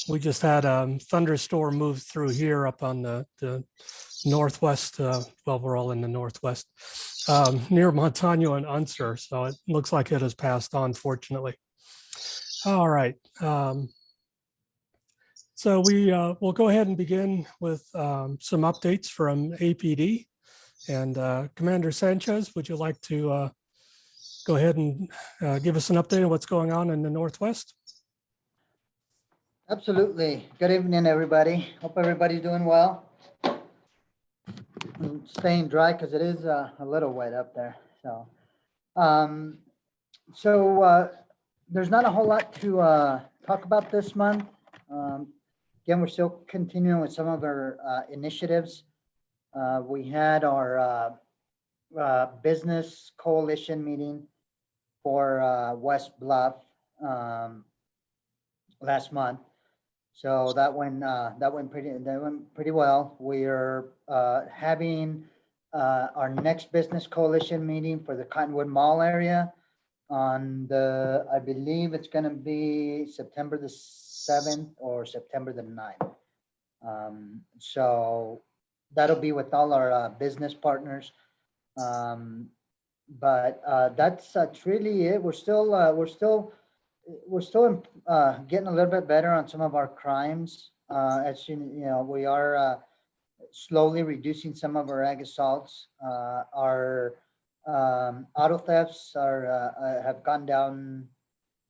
We just had a thunderstorm move through here up on the northwest. Well, we're all in the northwest, near Montano and Unser. So it looks like it has passed on, fortunately. All right. So we'll go ahead and begin with some updates from APD. And Commander Sanchez, would you like to go ahead and give us an update on what's going on in the Northwest? Absolutely. Good evening, everybody. Hope everybody's doing well. I'm staying dry because it is a little wet up there. So, there's not a whole lot to talk about this month. Again, we're still continuing with some of our initiatives. We had our business coalition meeting for West Bluff last month. So that went pretty well. We are having our next business coalition meeting for the Cottonwood Mall area on I believe it's going to be September the 7th or September the 9th. So that'll be with all our business partners. But that's really it. We're still getting a little bit better on some of our crimes. As you know, we are slowly reducing some of our ag assaults. Our auto thefts have gone down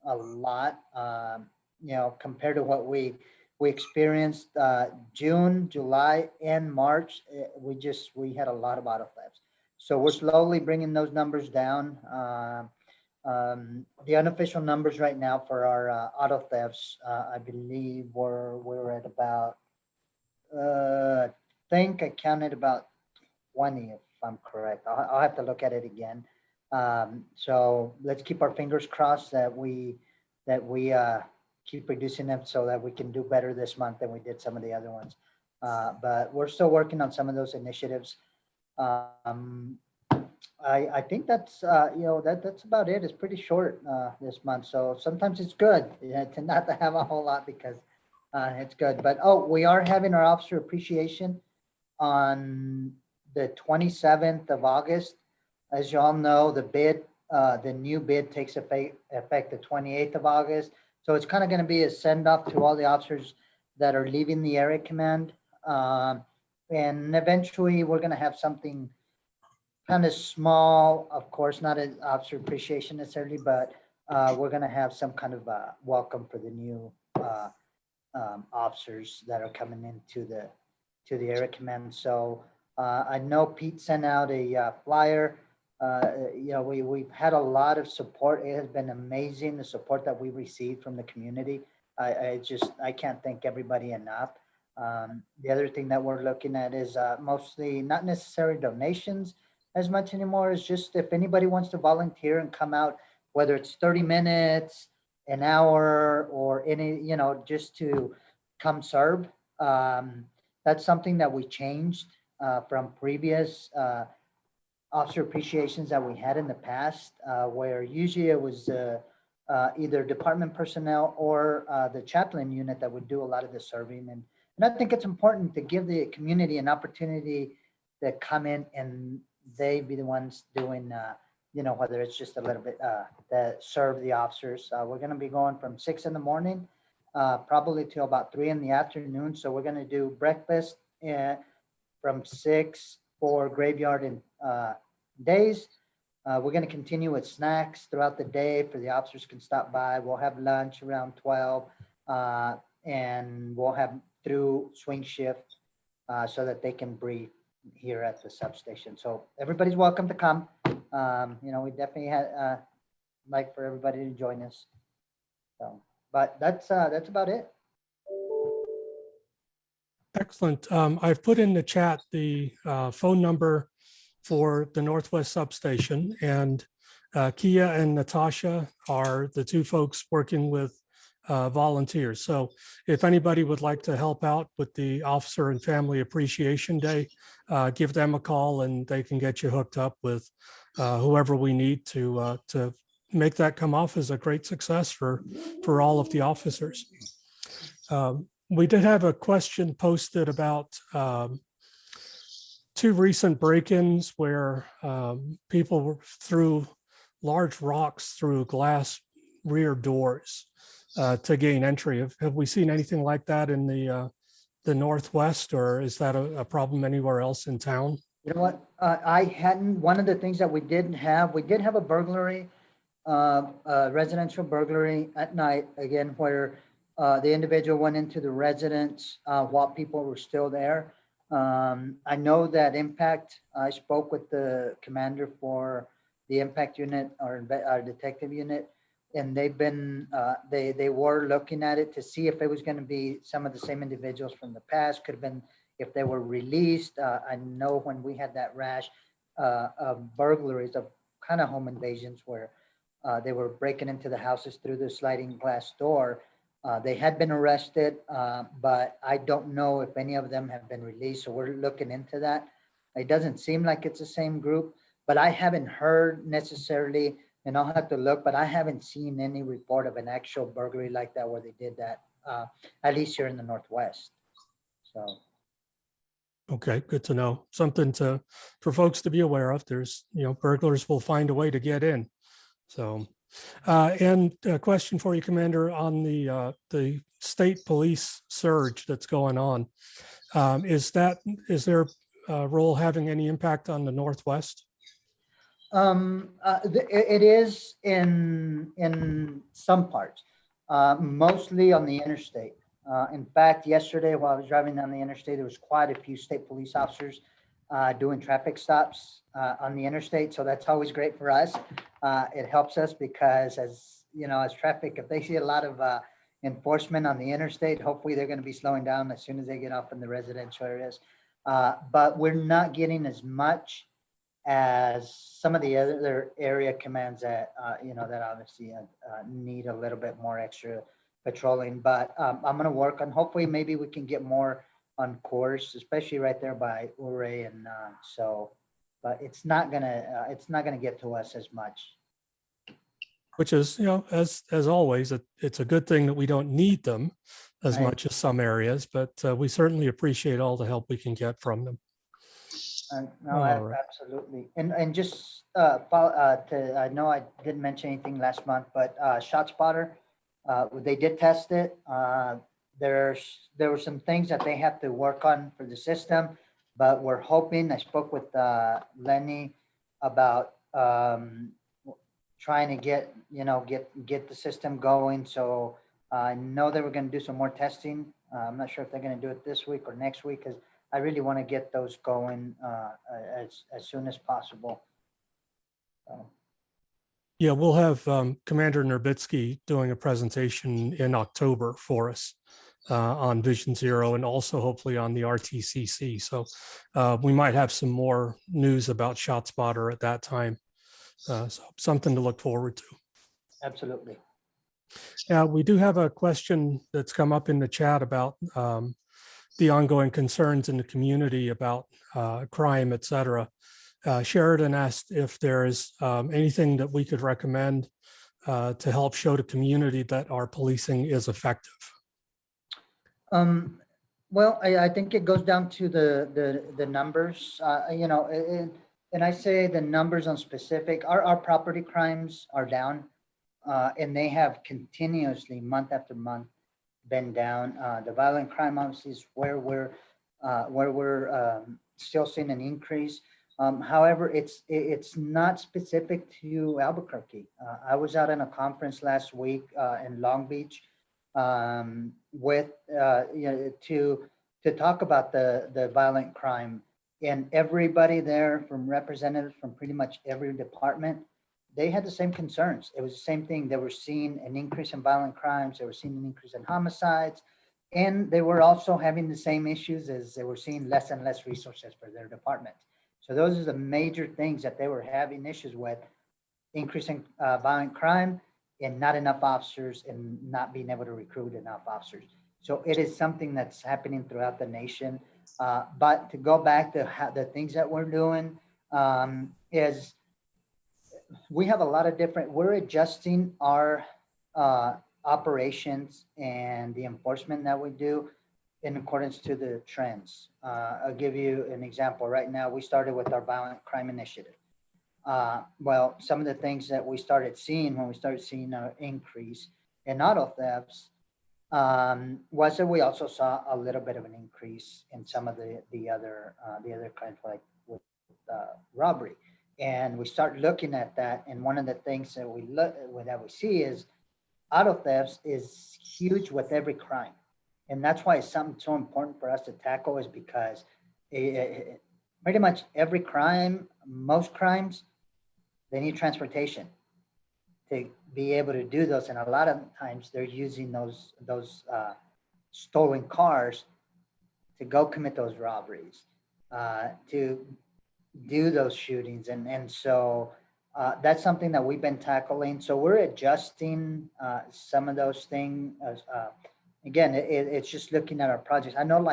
a lot. Compared to what we experienced June, July, and March. We had a lot of auto thefts. So we're slowly bringing those numbers down. The unofficial numbers right now for our auto thefts, I believe we're at about, I think I counted about 20, if I'm correct. I'll have to look at it again. So let's keep our fingers crossed that we keep reducing them so that we can do better this month than we did some of the other ones. But we're still working on some of those initiatives. I think that's that's about it. It's pretty short this month, so sometimes it's good to not to have a whole lot because it's good. But we are having our officer appreciation on the 27th of August. As you all know, the new bid takes effect the 28th of August. So it's kind of going to be a send off to all the officers that are leaving the area command, and eventually we're going to have something kind of small, of course, not an officer appreciation necessarily, but we're going to have some kind of welcome for the new officers that are coming into the area command. So I know Pete sent out a flyer. We've had a lot of support. It has been amazing, the support that we received from the community. I can't thank everybody enough. The other thing that we're looking at is mostly not necessarily donations as much anymore. Is just if anybody wants to volunteer and come out, whether it's 30 minutes, an hour, or any, just to come serve. That's something that we changed from previous officer appreciations that we had in the past, where usually it was either department personnel or the chaplain unit that would do a lot of the serving. And I think it's important to give the community an opportunity to come in and they be the ones doing, whether it's just a little bit that serve the officers. We're going to be going from 6 in the morning, probably till about 3 in the afternoon. So we're going to do breakfast from 6 for graveyard and days. We're going to continue with snacks throughout the day for the officers can stop by. We'll have lunch around 12, and we'll have through swing shift so that they can breathe here at the substation. So everybody's welcome to come. We definitely had like for everybody to join us. So, but that's about it. Excellent. I've put in the chat the phone number for the Northwest substation, and Kia and Natasha are the two folks working with volunteers. So if anybody would like to help out with the Officer and Family Appreciation Day, give them a call and they can get you hooked up with whoever we need to make that come off as a great success for all of the officers. We did have a question posted about two recent break-ins where people threw large rocks through glass rear doors to gain entry. Have we seen anything like that in the Northwest, or is that a problem anywhere else in town? You know what? I hadn't, one of the things that we did have a burglary, residential burglary at night, again, where the individual went into the residence while people were still there. I know that Impact, I spoke with the commander for the Impact unit, our detective unit, and they've been, they were looking at it to see if it was going to be some of the same individuals from the past, could have been if they were released. I know when we had that rash of burglaries, of kind of home invasions where they were breaking into the houses through the sliding glass door. They had been arrested, but I don't know if any of them have been released. So we're looking into that. It doesn't seem like it's the same group, but I haven't heard necessarily, and I'll have to look, but I haven't seen any report of an actual burglary like that where they did that, at least here in the Northwest. So. Okay, good to know. Something for folks to be aware of. There's, burglars will find a way to get in. So, and a question for you, Commander, on the state police surge that's going on. Is their role having any impact on the Northwest? It is in some parts, mostly on the interstate. In fact, yesterday while I was driving down the interstate, there was quite a few state police officers doing traffic stops on the interstate. So that's always great for us. It helps us because as traffic, if they see a lot of enforcement on the interstate, hopefully they're going to be slowing down as soon as they get off in the residential areas. But we're not getting as much as some of the other area commands that, that obviously need a little bit more extra patrolling. But I'm going to work on, hopefully maybe we can get more on course, especially right there by Ouray. And but it's not gonna get to us as much. Which is, as always, it's a good thing that we don't need them as right. much as some areas, but we certainly appreciate all the help we can get from them. No, right. Absolutely. And just I know I didn't mention anything last month, but ShotSpotter, they did test it. There were some things that they have to work on for the system, but we're hoping, I spoke with Lenny about trying to get the system going. So I know they were going to do some more testing. I'm not sure if they're going to do it this week or next week, because I really want to get those going as soon as possible. Yeah, we'll have Commander Nerbitsky doing a presentation in October for us on Vision Zero and also hopefully on the RTCC. So we might have some more news about ShotSpotter at that time. So something to look forward to. Absolutely. Yeah, we do have a question that's come up in the chat about the ongoing concerns in the community about crime, et cetera. Sheridan asked if there is anything that we could recommend to help show the community that our policing is effective. Well, I think it goes down to the numbers, and I say the numbers on specific, our property crimes are down, and they have continuously month after month been down. The violent crime obviously is where we're still seeing an increase. However, it's not specific to Albuquerque. I was out in a conference last week in Long Beach with to talk about the violent crime, and everybody there, from representatives from pretty much every department, they had the same concerns. It was the same thing. They were seeing an increase in violent crimes. They were seeing an increase in homicides, and they were also having the same issues as they were seeing less and less resources for their department. So those are the major things that they were having issues with: increasing violent crime and not enough officers and not being able to recruit enough officers. So it is something that's happening throughout the nation. But to go back to the things that we're doing is we have a lot of different, we're adjusting our operations and the enforcement that we do in accordance to the trends. I'll give you an example. Right now, we started with our violent crime initiative. Well, some of the things that we started seeing when we started seeing an increase in auto thefts was that we also saw a little bit of an increase in some of the other crimes, like with robbery. And we start looking at that, and one of the things that we see is auto thefts is huge with every crime, and that's why it's something so important for us to tackle, is because pretty much every crime, most crimes, they need transportation to be able to do those, and a lot of times they're using those stolen cars to go commit those robberies, to do those shootings, and so that's something that we've been tackling. So we're adjusting some of those things. Again, it's just looking at our projects. I know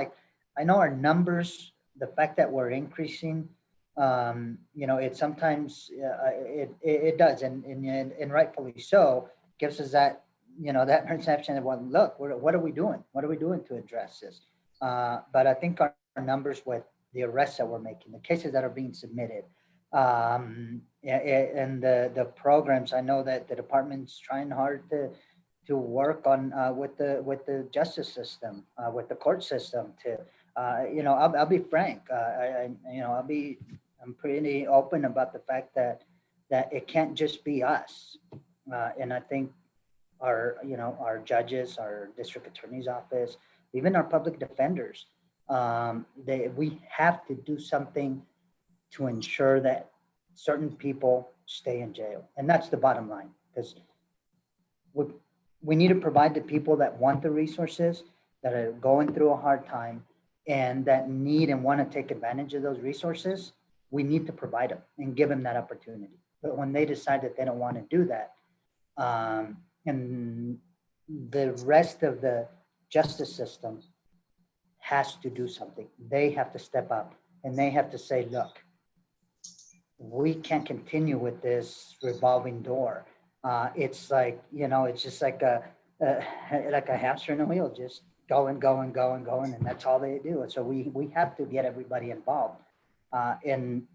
our numbers, the fact that we're increasing, it sometimes it does, and rightfully so, gives us that that perception of, well, look, what are we doing? What are we doing to address this? But I think our numbers with the arrests that we're making, the cases that are being submitted, and the programs, I know that the department's trying hard to work on with the justice system, with the court system. To I'll be frank, I'm pretty open about the fact that it can't just be us, and I think our judges, our district attorney's office, even our public defenders, we have to do something to ensure that certain people stay in jail. And that's the bottom line, because we need to provide the people that want the resources, that are going through a hard time, and that need and want to take advantage of those resources. We need to provide them and give them that opportunity. But when they decide that they don't want to do that, and the rest of the justice system has to do something. They have to step up, and they have to say, look, we can't continue with this revolving door. It's like, it's just like a hamster in a wheel, just going, and that's all they do. And so we have to get everybody involved. And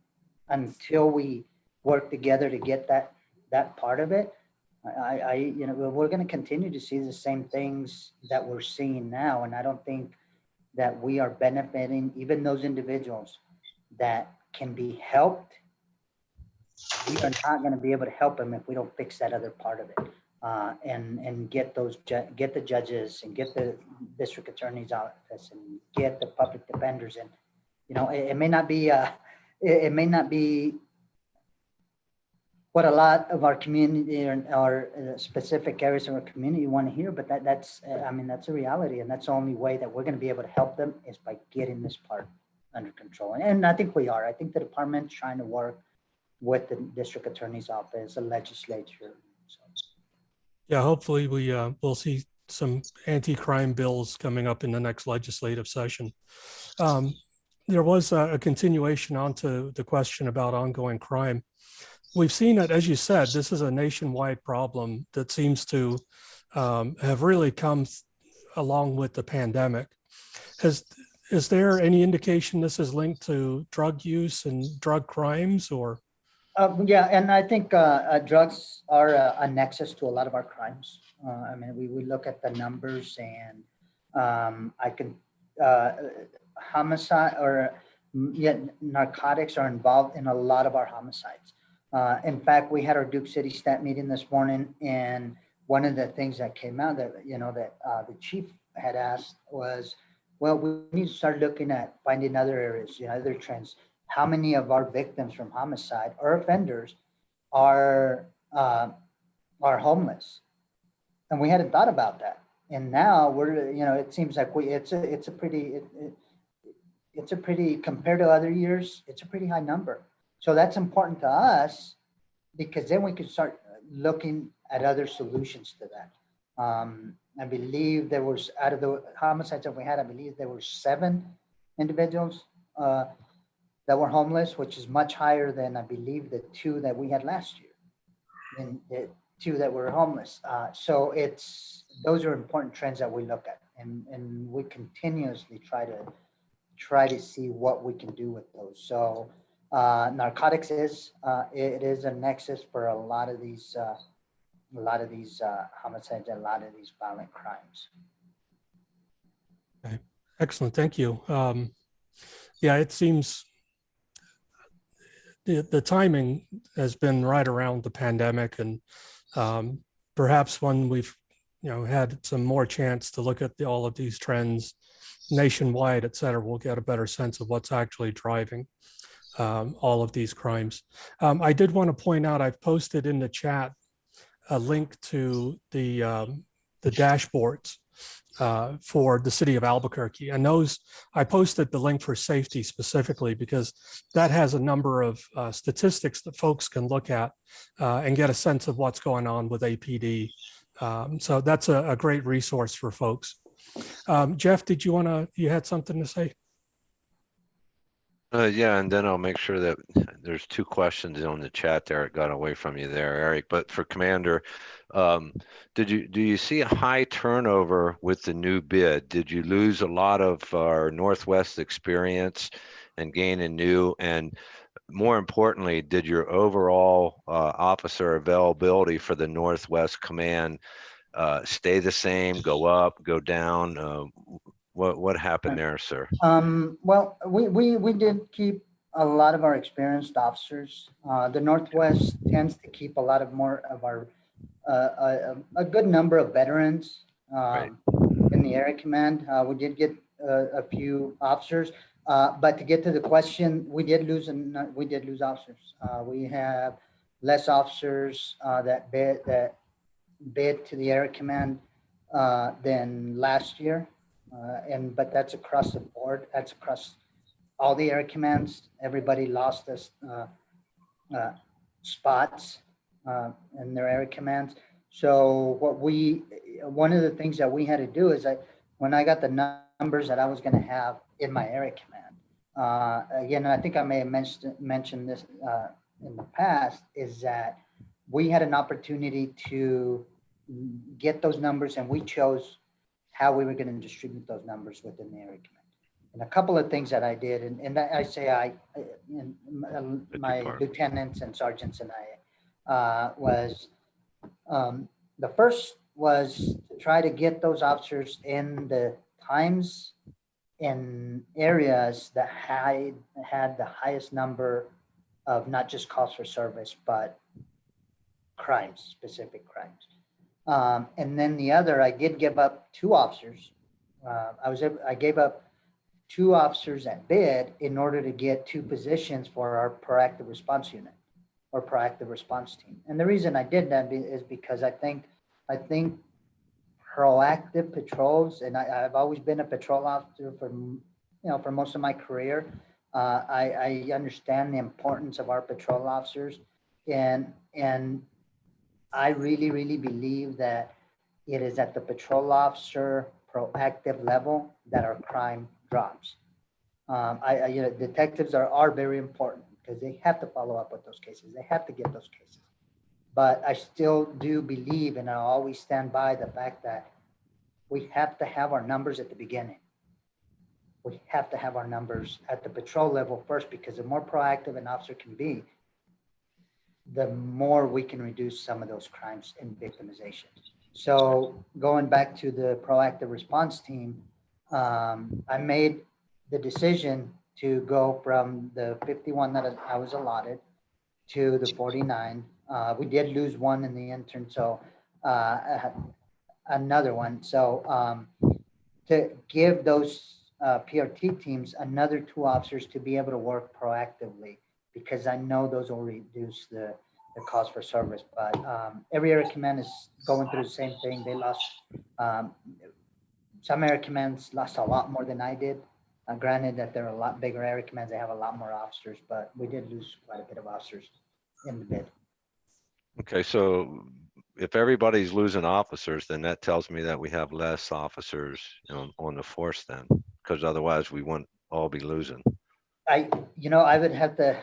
until we work together to get that part of it, we're going to continue to see the same things that we're seeing now. And I don't think that we are benefiting even those individuals that can be helped. We are not going to be able to help them if we don't fix that other part of it, and get the judges, and get the district attorney's office, and get the public defenders. And it may not be what a lot of our community or our specific areas of our community want to hear, but that's a reality, and that's the only way that we're going to be able to help them, is by getting this part under control. And I think we are. I think the department's trying to work with the district attorney's office, the legislature. So. Yeah, hopefully we'll see some anti-crime bills coming up in the next legislative session. There was a continuation onto the question about ongoing crime. We've seen it, as you said, this is a nationwide problem that seems to have really come along with the pandemic. Is there any indication this is linked to drug use and drug crimes, or? Yeah, and I think drugs are a nexus to a lot of our crimes. We look at the numbers, and homicide or narcotics are involved in a lot of our homicides. In fact, we had our Duke City Stat meeting this morning, and one of the things that came out that the chief had asked was, well, we need to start looking at finding other areas, other trends. How many of our victims from homicide or offenders are homeless? And we hadn't thought about that. And now we're, it seems like it's a pretty compared to other years, it's a pretty high number. So that's important to us, because then we can start looking at other solutions to that. I believe there was, out of the homicides that we had, I believe there were 7 individuals that were homeless, which is much higher than, I believe, the 2 that we had last year. and two that were homeless. So those are important trends that we look at, and we continuously try to see what we can do with those. So narcotics is it is a nexus for a lot of these homicides, a lot of these violent crimes. Okay. Excellent. Thank you. Yeah, it seems the timing has been right around the pandemic, and perhaps when we've had some more chance to look at all of these trends nationwide, et cetera, we'll get a better sense of what's actually driving all of these crimes. I did want to point out, I've posted in the chat a link to the dashboards for the city of Albuquerque. And those, I posted the link for safety specifically because that has a number of statistics that folks can look at and get a sense of what's going on with APD. So that's a great resource for folks. Jeff, you had something to say? Yeah, and then I'll make sure that there's two questions on the chat there. It got away from you there, Eric. But for Commander, do you see a high turnover with the new bid? Did you lose a lot of our Northwest experience and gain a new? And more importantly, did your overall officer availability for the Northwest Command stay the same, go up, go down? What happened there, sir? Well, we did keep a lot of our experienced officers. The Northwest tends to keep a lot of more of our a good number of veterans Right. in the area command. We did get a few officers, but to get to the question, we did lose officers. We have less officers that bid to the area command than last year. But that's across the board. That's across all the area commands. Everybody lost us spots in their area commands. So one of the things that we had to do is when I got the numbers that I was going to have in my area command, again, I think I may have mentioned this in the past, is that we had an opportunity to get those numbers, and we chose how we were going to distribute those numbers within the area command. And a couple of things that I did, and I say my lieutenants and sergeants and I was the first was to try to get those officers in the times in areas that had the highest number of not just calls for service, but crimes, specific crimes. And then the other, I did give up 2 officers. I gave up 2 officers at bid in order to get 2 positions for our proactive response unit or proactive response team. And the reason I did that is because I think proactive patrols, and I've always been a patrol officer for most of my career. I understand the importance of our patrol officers, and I really, really believe that it is at the patrol officer proactive level that our crime drops. Detectives are very important because they have to follow up with those cases. They have to get those cases. But I still do believe, and I'll always stand by the fact that we have to have our numbers at the beginning. We have to have our numbers at the patrol level first, because the more proactive an officer can be, the more we can reduce some of those crimes and victimization. So going back to the proactive response team, I made the decision to go from the 51 that I was allotted to the 49. We did lose one in the intern, so another one. So to give those PRT teams another 2 officers to be able to work proactively, because I know those will reduce the calls for service. But every area command is going through the same thing. They lost, some area commands lost a lot more than I did. Granted that they're a lot bigger area commands, they have a lot more officers, but we did lose quite a bit of officers in the bid. Okay, so if everybody's losing officers, then that tells me that we have less officers on the force then, because otherwise we wouldn't all be losing. I would have to,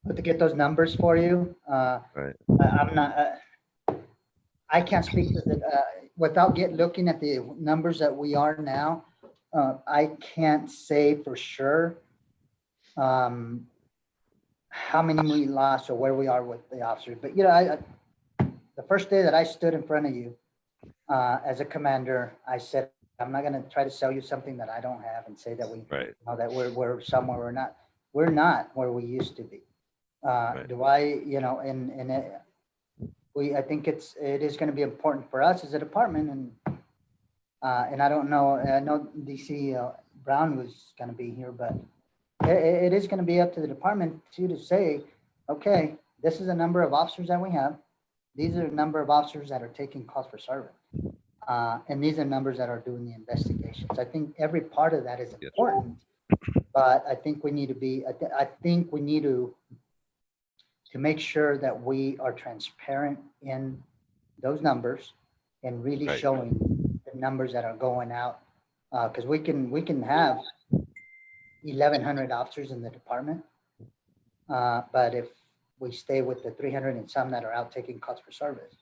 to get those numbers for you. Right. I'm not, I can't speak to the, without looking at the numbers that we are now. I can't say for sure how many we lost or where we are with the officers. But, you know, the first day that I stood in front of you as a commander, I said, I'm not going to try to sell you something that I don't have and say that we, Right. you know, that we're somewhere we're not. We're not where we used to be. Right. Do I, you know, and I think it is going to be important for us as a department, and I don't know, I know DC Brown was going to be here, but it is going to be up to the department to say, okay, this is the number of officers that we have. These are the number of officers that are taking calls for service. And these are numbers that are doing the investigations. I think every part of that is important, but I think we need to be, I think we need to make sure that we are transparent in those numbers and really Right. showing the numbers that are going out. Because we can have 1,100 officers in the department, but if we stay with the 300 and some that are out taking calls for service,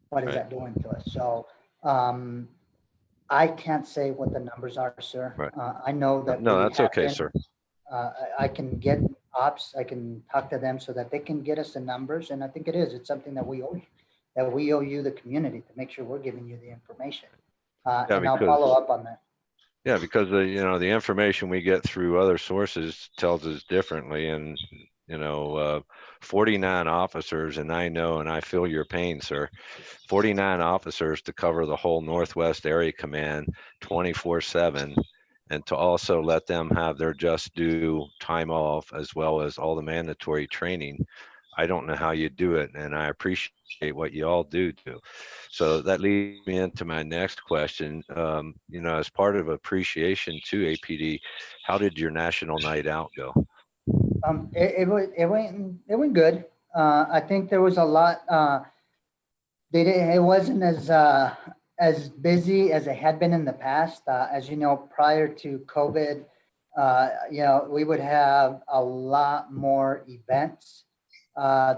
what is Right. that doing to us? So I can't say what the numbers are, sir. Right. I know that No, we that's have okay, been, sir. I can get ops, I can talk to them so that they can get us the numbers. And I think it's something that we owe you, the community, to make sure we're giving you the information. And I'll follow up on that. Yeah, because you know, the information we get through other sources tells us differently, and you know, 49 officers, and I know, and I feel your pain, sir. 49 officers to cover the whole Northwest Area Command 24/7, and to also let them have their just due time off as well as all the mandatory training. I don't know how you do it, and I appreciate what you all do. So that leads me into my next question. You know, as part of appreciation to APD, how did your national night out go? It went good. I think there was a lot. It wasn't as busy as it had been in the past. As you know, prior to COVID, you know, we would have a lot more events.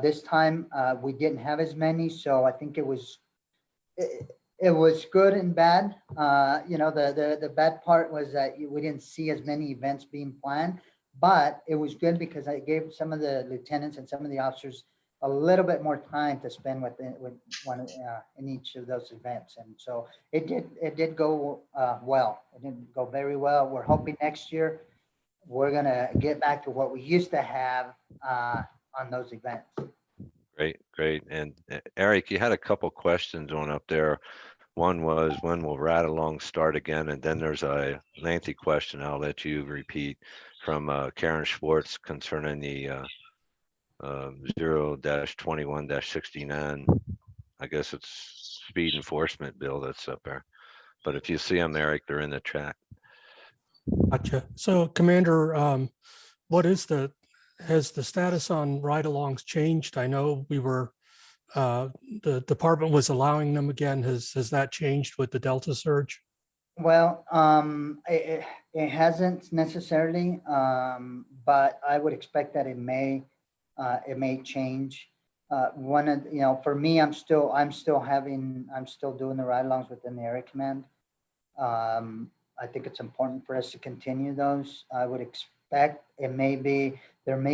This time we didn't have as many, so I think it was good and bad. You know, the bad part was that we didn't see as many events being planned, but it was good because I gave some of the lieutenants and some of the officers a little bit more time to spend with one in each of those events, and so it did go well. It didn't go very well. We're hoping next year we're gonna get back to what we used to have on those events. Great. And Eric, you had a couple questions on up there. One was, when will Ride Along start again? And then there's a lengthy question I'll let you repeat from Karen Schwartz concerning the 0-21-69. I guess it's speed enforcement bill that's up there. But if you see them, Eric, they're in the chat. Gotcha. So Commander, has the status on ride-alongs changed? I know the department was allowing them again. Has that changed with the Delta surge? Well, it hasn't necessarily, but I would expect that it may change. You know, for me, I'm still doing the ride-alongs within the area command. I think it's important for us to continue those. I would expect there may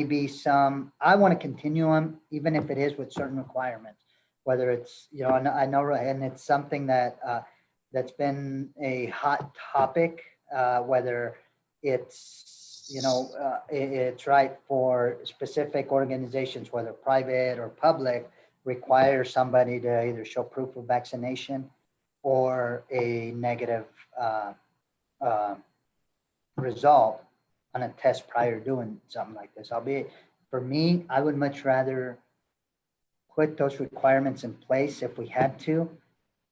be some, I want to continue them, even if it is with certain requirements, whether it's, you know, I know, and it's something that, that's been a hot topic, whether it's, you know, it's right for specific organizations, whether private or public, require somebody to either show proof of vaccination or a negative result on a test prior to doing something like this. For me, I would much rather put those requirements in place if we had to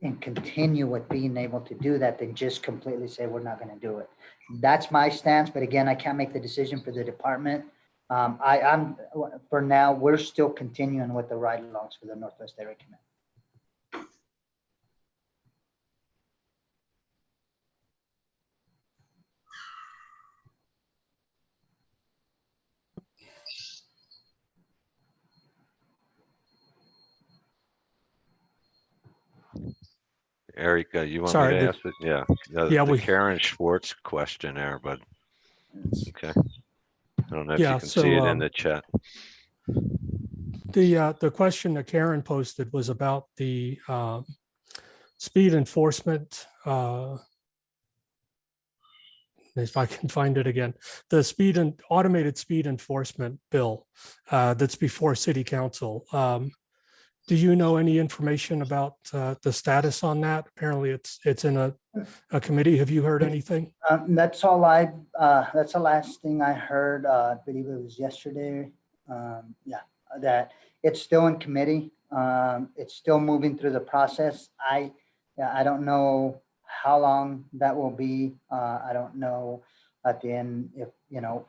and continue with being able to do that than just completely say we're not going to do it. That's my stance, but again, I can't make the decision for the department. I'm for now, we're still continuing with the ride-alongs for the Northwest Area Command. Eric, you want me Sorry, to ask it? Yeah, yeah, the Karen Schwartz question there, but okay. I don't know if you yeah. can see So it in the chat. the question that Karen posted was about the speed enforcement. If I can find it again, the speed and automated speed enforcement bill that's before City Council. Do you know any information about the status on that? Apparently, it's in a committee. Have you heard anything? That's all that's the last thing I heard. I believe it was yesterday. Yeah, that it's still in committee. It's still moving through the process. Yeah, I don't know how long that will be. I don't know at the end if,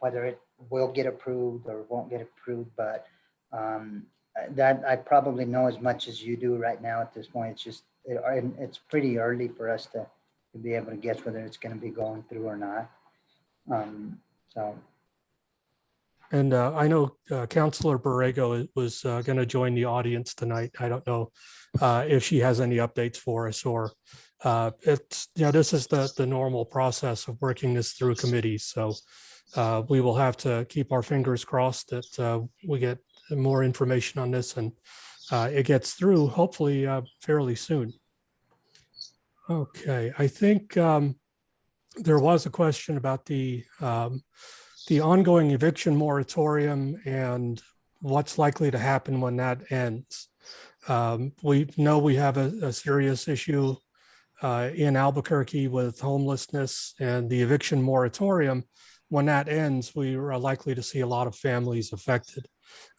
whether it will get approved or won't get approved, but that I probably know as much as you do right now at this point. It's just, it's pretty early for us to be able to guess whether it's going to be going through or not. So. And I know Councilor Borrego was going to join the audience tonight. I don't know if she has any updates for us, or it's, this is the normal process of working this through committees. So we will have to keep our fingers crossed that we get more information on this and it gets through hopefully fairly soon. Okay, I think there was a question about the ongoing eviction moratorium and what's likely to happen when that ends. We know we have a serious issue in Albuquerque with homelessness, and the eviction moratorium, when that ends, we are likely to see a lot of families affected.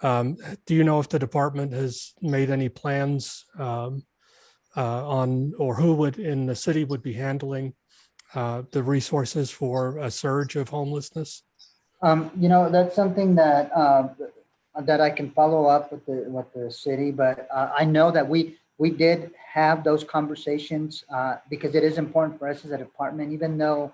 Do you know if the department has made any plans on, or who would in the city would be handling the resources for a surge of homelessness? That's something that that I can follow up with the city, but I know that we did have those conversations because it is important for us as a department, even though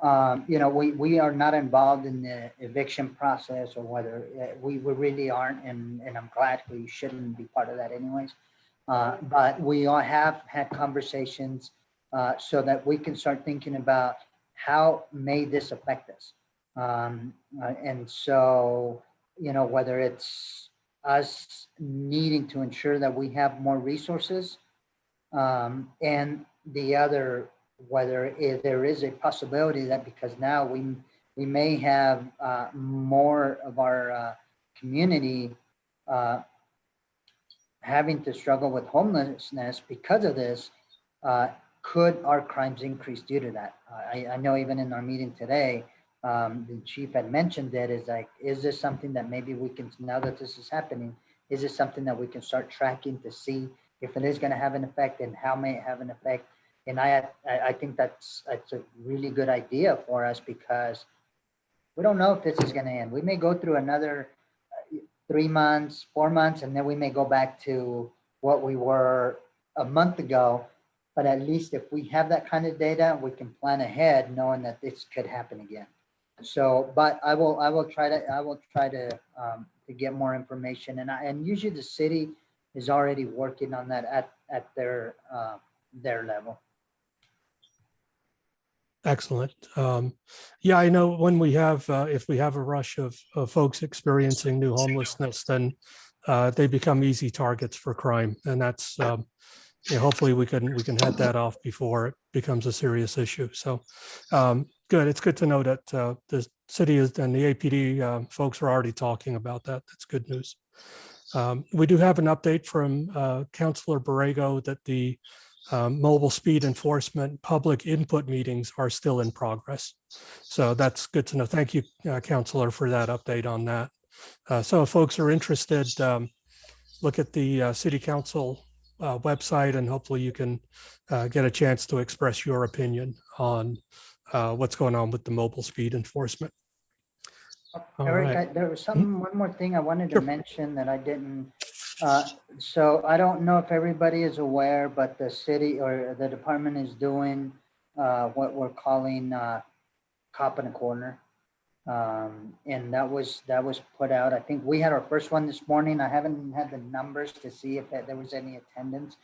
we are not involved in the eviction process, or whether we really aren't, and I'm glad we shouldn't be part of that anyways. But we all have had conversations so that we can start thinking about how may this affect us. And so, whether it's us needing to ensure that we have more resources, and the other, whether there is a possibility that because now we may have more of our community having to struggle with homelessness because of this, could our crimes increase due to that? I know even in our meeting today, the chief had mentioned that is this something that maybe we can, now that this is happening, is this something that we can start tracking to see if it is going to have an effect and how may it have an effect? And I think that's a really good idea for us, because we don't know if this is going to end. We may go through another 3 months, 4 months, and then we may go back to what we were a month ago. But at least if we have that kind of data, we can plan ahead knowing that this could happen again. So, but I will try to get more information, and usually the city is already working on that at their level. Excellent. Yeah, I know when we have, if we have a rush of folks experiencing new homelessness, then they become easy targets for crime, and that's hopefully we can head that off before it becomes a serious issue. So good. It's good to know that the city is and the APD folks are already talking about that. That's good news. We do have an update from Councilor Borrego that the mobile speed enforcement public input meetings are still in progress. So that's good to know. Thank you, Councilor, for that update on that. So if folks are interested, look at the City Council website, and hopefully you can get a chance to express your opinion on what's going on with the mobile speed enforcement. Eric, Right. there was one more thing I wanted Sure. to mention that I didn't. So I don't know if everybody is aware, but the city or the department is doing what we're calling Cop in a Corner. And that was put out. I think we had our first one this morning. I haven't had the numbers to see if there was any attendance,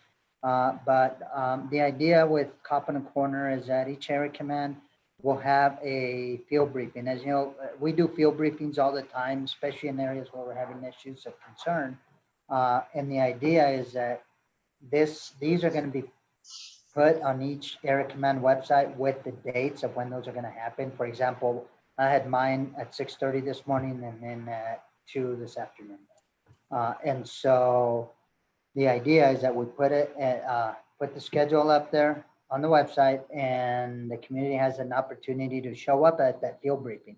The idea with Cop in a Corner is that each area command will have a field briefing. As you know, we do field briefings all the time, especially in areas where we're having issues of concern. And the idea is that these are going to be put on each area command website with the dates of when those are going to happen. For example, I had mine at 6:30 this morning and then at 2 this afternoon. And so the idea is that we put the schedule up there on the website, and the community has an opportunity to show up at that field briefing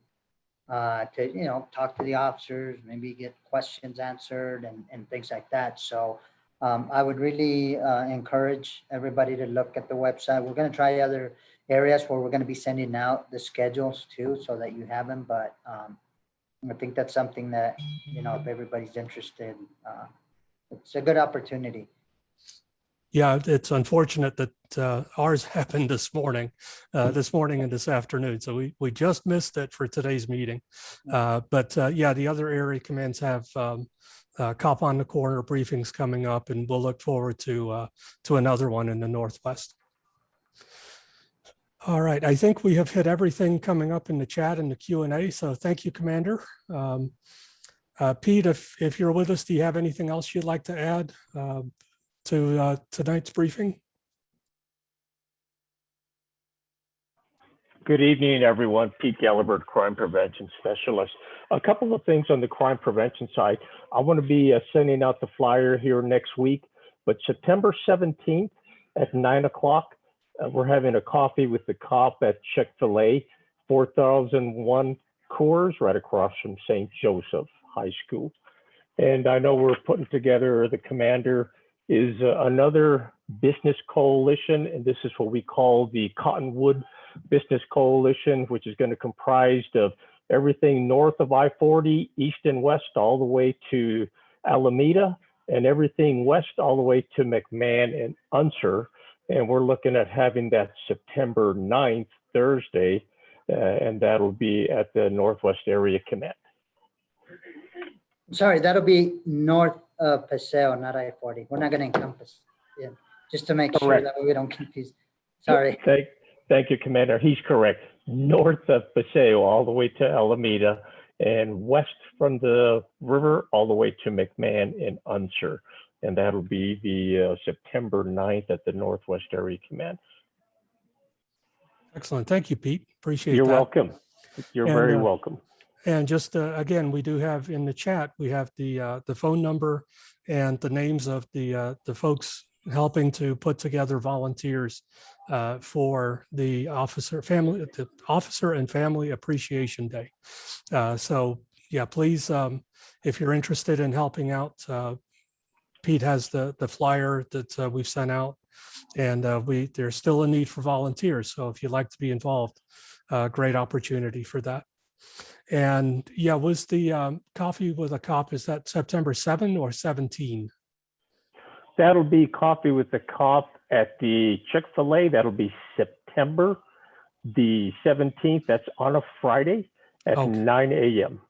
to, talk to the officers, maybe get questions answered and things like that. So I would really encourage everybody to look at the website. We're going to try other areas where we're going to be sending out the schedules too, so that you have them. But I think that's something that, if everybody's interested, it's a good opportunity. Yeah, it's unfortunate that ours happened this morning and this afternoon. So we just missed it for today's meeting. But the other area commands have Cop on the Corner briefings coming up, and we'll look forward to another one in the Northwest. All right, I think we have hit everything coming up in the chat and the Q&A. So thank you, Commander. Pete, if you're with us, do you have anything else you'd like to add to tonight's briefing? Good evening, everyone. Pete Gallibert, Crime Prevention Specialist. A couple of things on the crime prevention side. I want to be sending out the flyer here next week, but September 17th at 9 o'clock, we're having a coffee with the cop at Chick-fil-A, 4001 Coors, right across from St. Joseph High School. And I know we're putting together, the commander is another business coalition, and this is what we call the Cottonwood Business Coalition, which is going to comprise of everything north of I-40, east and west, all the way to Alameda, and everything west all the way to McMahon and Unser. And we're looking at having that September 9th, Thursday, and that'll be at the Northwest Area Command. Sorry, that'll be north of Paseo, not I-40. We're not going to encompass, just to make sure that we don't confuse. Sorry. Thank you, Commander. He's correct. North of Paseo, all the way to Alameda, and west from the river, all the way to McMahon and Unser. And that'll be the September 9th at the Northwest Area Command. Excellent. Thank you, Pete. Appreciate You're that. welcome. You're very welcome. And just again, we do have in the chat, we have the phone number and the names of the folks helping to put together volunteers for the Officer and Family Appreciation Day. So yeah, please, if you're interested in helping out, Pete has the flyer that we've sent out, and there's still a need for volunteers. So if you'd like to be involved, great opportunity for that. And yeah, was the Coffee with a Cop, is that September 7 or 17? That'll be Coffee with the Cop at the Chick-fil-A. That'll be September the 17th. That's on a Friday at 9 a.m.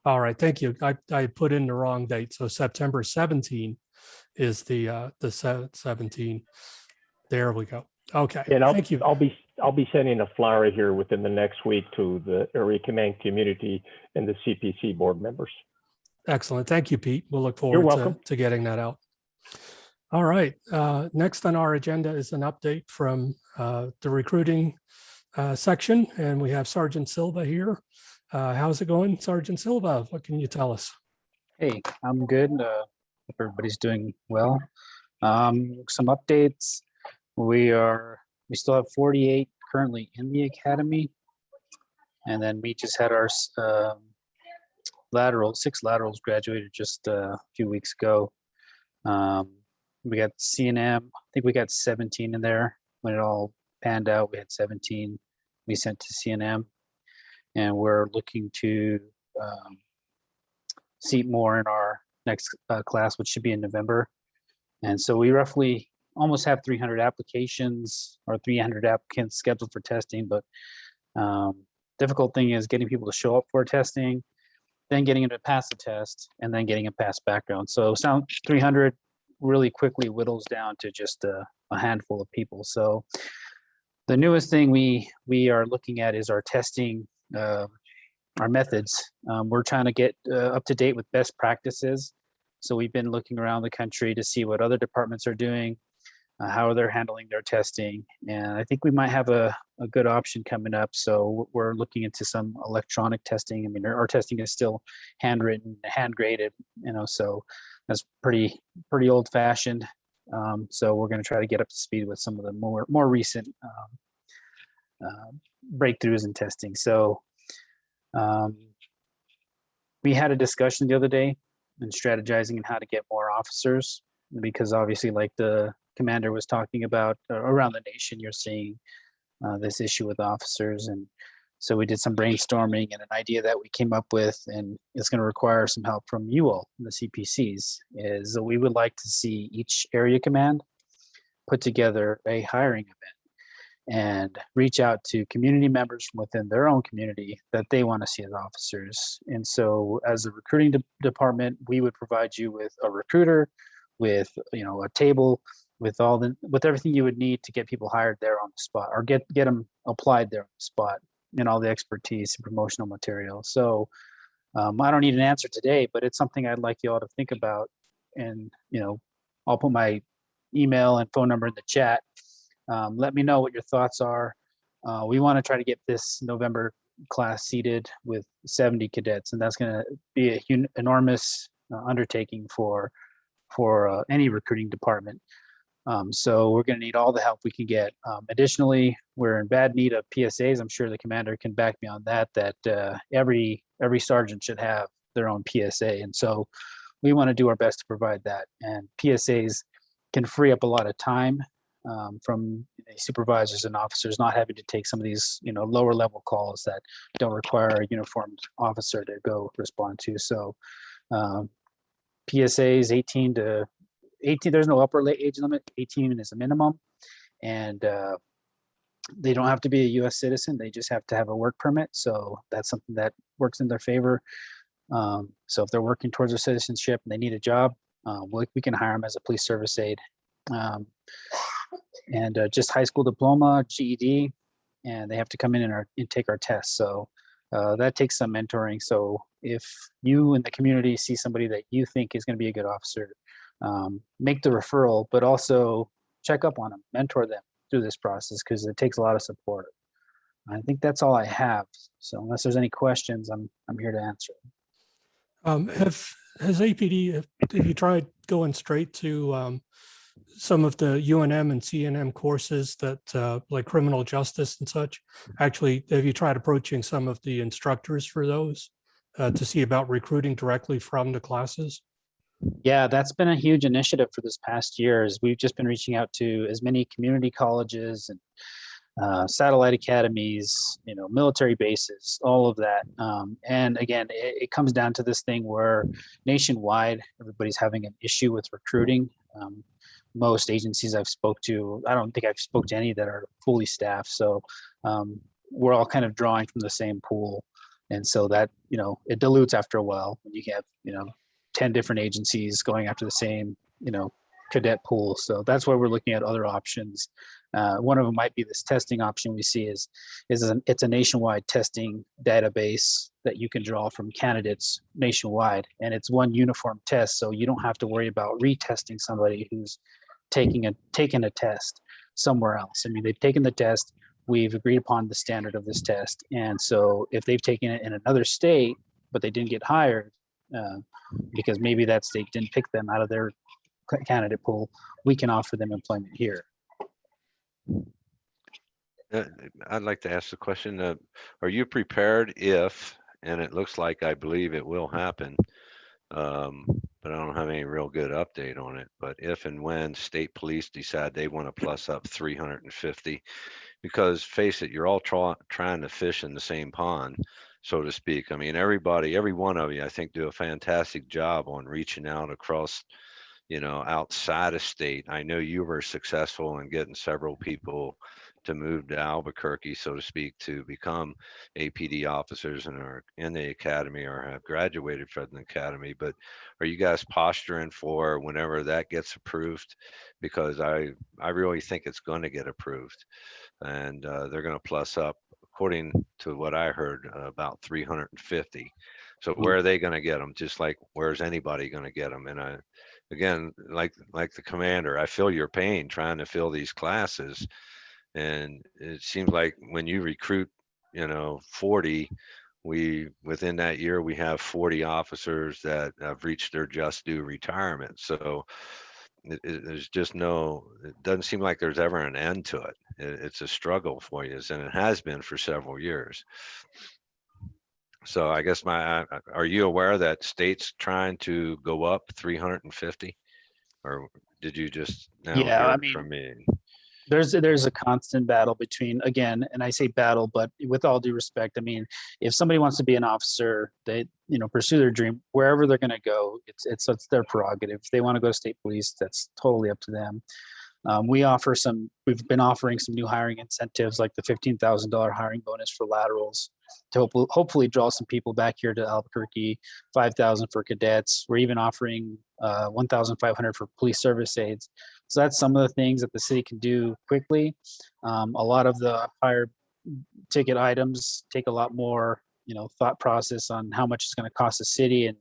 All right, thank you. I put in the wrong date. So September 17 is the 17. There we go. Okay, and thank you. I'll be sending a flyer here within the next week to the Area Command community and the CPC board members. Excellent. Thank you, Pete. We'll look forward to getting that out. All right. Next on our agenda is an update from the recruiting section, and we have Sergeant Silva here. How's it going, Sergeant Silva? What can you tell us? Hey, I'm good. Hope everybody's doing well. Some updates. We still have 48 currently in the academy, and then we just had our 6 laterals graduated just a few weeks ago. We got CNM. I think we got 17 in there. When it all panned out, we had 17 we sent to CNM, and we're looking to seat more in our next class, which should be in November. And so we roughly almost have 300 applications or 300 applicants scheduled for testing, but difficult thing is getting people to show up for testing, then getting them to pass the test, and then getting a pass background. So 300 really quickly whittles down to just a handful of people. So the newest thing we are looking at is our testing, our methods. We're trying to get up to date with best practices. So we've been looking around the country to see what other departments are doing, how they're handling their testing. And I think we might have a good option coming up. So we're looking into some electronic testing. I mean, our testing is still handwritten, hand graded, so that's pretty old fashioned. So we're going to try to get up to speed with some of the more recent breakthroughs in testing. So we had a discussion the other day and strategizing on how to get more officers, because obviously, like the commander was talking about, around the nation, you're seeing this issue with officers. And so we did some brainstorming, and an idea that we came up with, and it's going to require some help from you all, the CPCs, is that we would like to see each area command put together a hiring event and reach out to community members from within their own community that they want to see as officers. And so as a recruiting department, we would provide you with a recruiter, with a table, with everything you would need to get people hired there on the spot, or get them applied there on the spot, and all the expertise and promotional material. So I don't need an answer today, but it's something I'd like you all to think about. And I'll put my email and phone number in the chat. Let me know what your thoughts are. We want to try to get this November class seated with 70 cadets, and that's going to be an enormous undertaking for any recruiting department. So we're going to need all the help we can get. Additionally, we're in bad need of PSAs. I'm sure the commander can back me on that every sergeant should have their own PSA. And so we want to do our best to provide that. And PSAs can free up a lot of time from supervisors and officers not having to take some of these, lower level calls that don't require a uniformed officer to go respond to. So PSAs 18, there's no upper age limit. 18 is a minimum, and they don't have to be a U.S. citizen. They just have to have a work permit. So that's something that works in their favor. So if they're working towards their citizenship and they need a job, we can hire them as a police service aide. And just high school diploma, GED, and they have to come in and take our tests. So that takes some mentoring. So if you in the community see somebody that you think is going to be a good officer, make the referral, but also check up on them, mentor them through this process, because it takes a lot of support. I think that's all I have. So unless there's any questions, I'm here to answer. Has APD, have you tried going straight to some of the UNM and CNM courses that like criminal justice and such? Actually, have you tried approaching some of the instructors for those to see about recruiting directly from the classes? Yeah, that's been a huge initiative for this past year. Is we've just been reaching out to as many community colleges and satellite academies, military bases, all of that. And again, it comes down to this thing where nationwide, everybody's having an issue with recruiting. Most agencies I've spoke to, I don't think I've spoke to any that are fully staffed. So we're all kind of drawing from the same pool. And so that, it dilutes after a while when you have, 10 different agencies going after the same, cadet pool. So that's why we're looking at other options. One of them might be this testing option we see it's a nationwide testing database that you can draw from candidates nationwide, and it's one uniform test. So you don't have to worry about retesting somebody who's taken a test somewhere else. I mean, they've taken the test, we've agreed upon the standard of this test. And so if they've taken it in another state, but they didn't get hired, because maybe that state didn't pick them out of their candidate pool, we can offer them employment here. I'd like to ask the question, are you prepared if, and it looks like I believe it will happen, but I don't have any real good update on it, but if and when state police decide they want to plus up 350, because face it, you're all trying to fish in the same pond, so to speak. I mean, every one of you, I think, do a fantastic job on reaching out across, outside of state. I know you were successful in getting several people to move to Albuquerque, so to speak, to become APD officers and are in the academy or have graduated from the academy. But are you guys posturing for whenever that gets approved? Because I really think it's going to get approved, and they're going to plus up, according to what I heard, about 350. So where are they going to get them? Just like where's anybody going to get them? And again, like the commander, I feel your pain trying to fill these classes. And it seems like when you recruit, 40, within that year, we have 40 officers that have reached their just due retirement. So there's just it doesn't seem like there's ever an end to it. It's a struggle for you, and it has been for several years. So I guess are you aware that state's trying to go up 350? Or did you just now Yeah, hear it from me? There's a constant battle between, again, and I say battle, but with all due respect, I mean, if somebody wants to be an officer, they, pursue their dream wherever they're going to go. It's their prerogative. If they want to go to state police, that's totally up to them. We've been offering some new hiring incentives, like the $15,000 hiring bonus for laterals to hopefully draw some people back here to Albuquerque, $5,000 for cadets. We're even offering $1,500 for police service aides. So that's some of the things that the city can do quickly. A lot of the higher ticket items take a lot more, thought process on how much it's going to cost the city. And,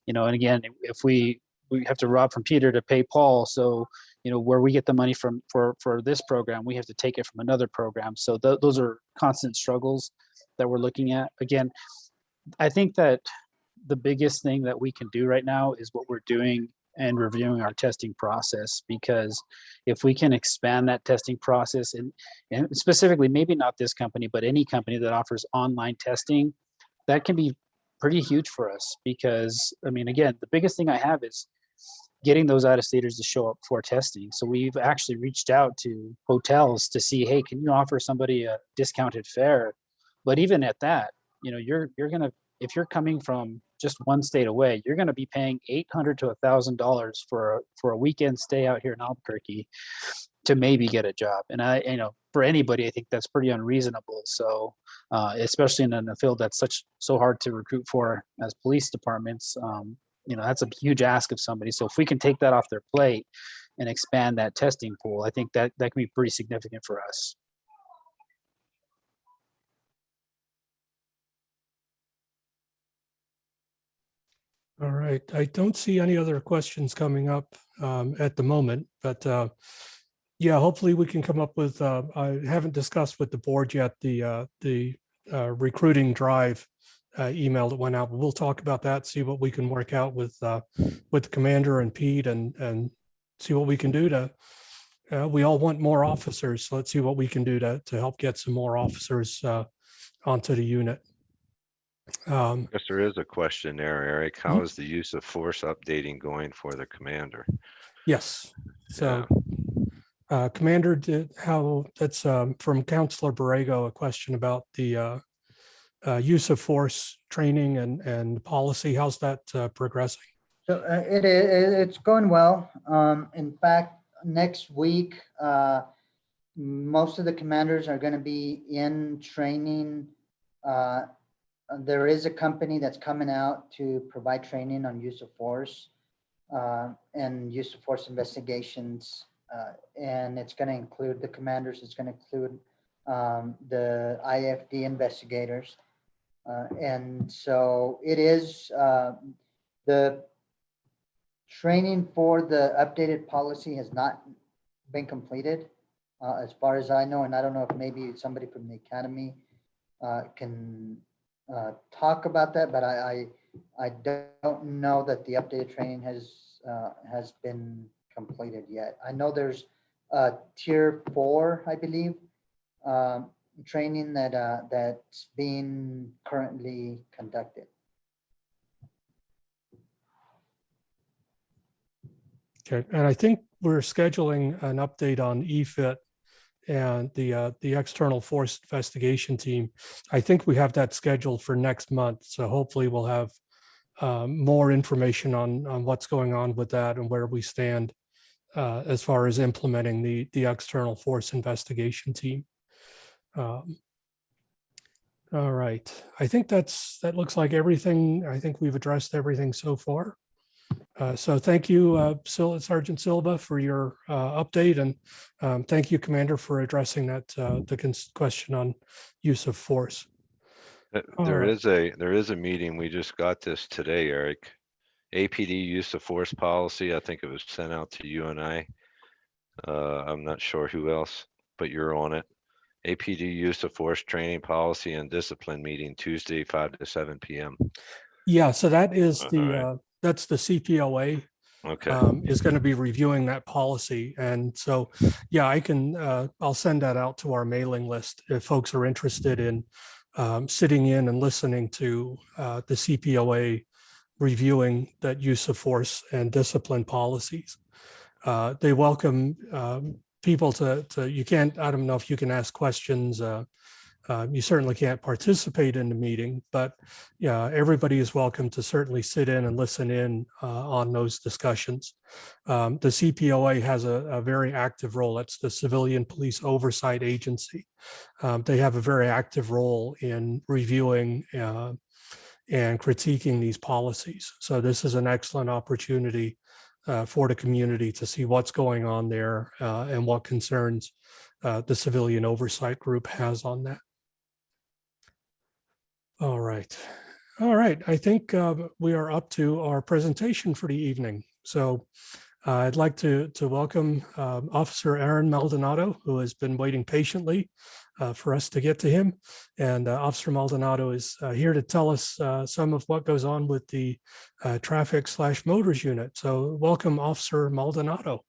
and again, if we have to rob from Peter to pay Paul. So, where we get the money from for this program, we have to take it from another program. So those are constant struggles that we're looking at. Again, I think that the biggest thing that we can do right now is what we're doing and reviewing our testing process, because if we can expand that testing process and specifically, maybe not this company, but any company that offers online testing, that can be pretty huge for us. Because, I mean, again, the biggest thing I have is getting those out-of-staters to show up for testing. So we've actually reached out to hotels to see, hey, can you offer somebody a discounted fare? But even at that, you're gonna, if you're coming from just one state away, you're gonna be paying $800 to $1,000 for a weekend stay out here in Albuquerque to maybe get a job. And for anybody, I think that's pretty unreasonable. So especially in a field that's so hard to recruit for as police departments, that's a huge ask of somebody. So if we can take that off their plate and expand that testing pool, I think that can be pretty significant for us. All right. I don't see any other questions coming up at the moment, but yeah, hopefully we can come up with, I haven't discussed with the board yet, the recruiting drive email that went out, but we'll talk about that, see what we can work out with the commander and Pete, and see what we can do to, we all want more officers. So let's see what we can do to help get some more officers onto the unit. I guess there is a question there, Eric. How is the use of force updating going for the commander? Yes. So commander, that's from Councilor Borrego, a question about the use of force training and policy. How's that progressing? So it's going well. In fact, next week, most of the commanders are going to be in training. There is a company that's coming out to provide training on use of force and use of force investigations. And it's going to include the commanders. It's going to include the IFD investigators. And so it is the training for the updated policy has not been completed as far as I know. And I don't know if maybe somebody from the academy can talk about that, but I don't know that the updated training has been completed yet. I know there's tier 4, I believe, training that's being currently conducted. Okay, and I think we're scheduling an update on EFIT and the external force investigation team. I think we have that scheduled for next month. So hopefully we'll have more information on what's going on with that and where we stand as far as implementing the external force investigation team. All right. I think that looks like everything. I think we've addressed everything so far. So thank you, Sergeant Silva, for your update, and thank you, Commander, for addressing that question on use of force. There right. is a meeting. We just got this today, Eric. APD use of force policy. I think it was sent out to you and I. I'm not sure who else, but you're on it. APD use of force training policy and discipline meeting Tuesday, 5 to 7 p.m. Yeah, so that is All that's the CPOA Okay. is going to be reviewing that policy. And so, yeah, I'll send that out to our mailing list if folks are interested in sitting in and listening to the CPOA reviewing that use of force and discipline policies. They welcome people you can't, I don't know if you can ask questions. You certainly can't participate in the meeting, but yeah, everybody is welcome to certainly sit in and listen in on those discussions. The CPOA has a very active role. That's the Civilian Police Oversight Agency. They have a very active role in reviewing and critiquing these policies. So this is an excellent opportunity for the community to see what's going on there and what concerns the Civilian Oversight Group has on that. All right. All right. I think we are up to our presentation for the evening. So I'd like to welcome Officer Aaron Maldonado, who has been waiting patiently for us to get to him. And Officer Maldonado is here to tell us some of what goes on with the traffic/motors unit. So welcome, Officer Maldonado.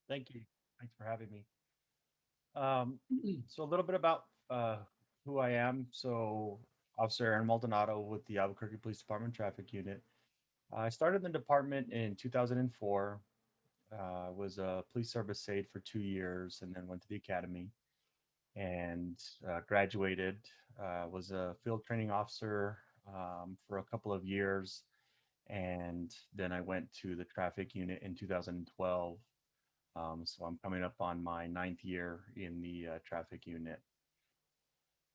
Thank you. Thanks for having me. So a little bit about who I am. So Officer Aaron Maldonado with the Albuquerque Police Department Traffic Unit. I started in the department in 2004. Was a police service aide for 2 years and then went to the academy and graduated. Was a field training officer for a couple of years. And then I went to the traffic unit in 2012. So I'm coming up on my 9th year in the traffic unit.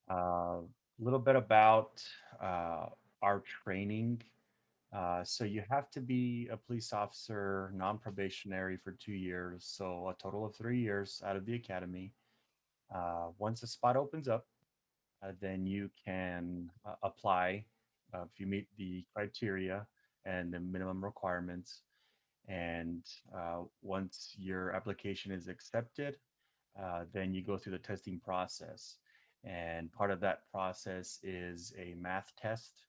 A little bit about our training. So you have to be a police officer, non-probationary for 2 years. So a total of 3 years out of the academy. Once a spot opens up, then you can apply if you meet the criteria and the minimum requirements. And once your application is accepted, then you go through the testing process. And part of that process is a math test.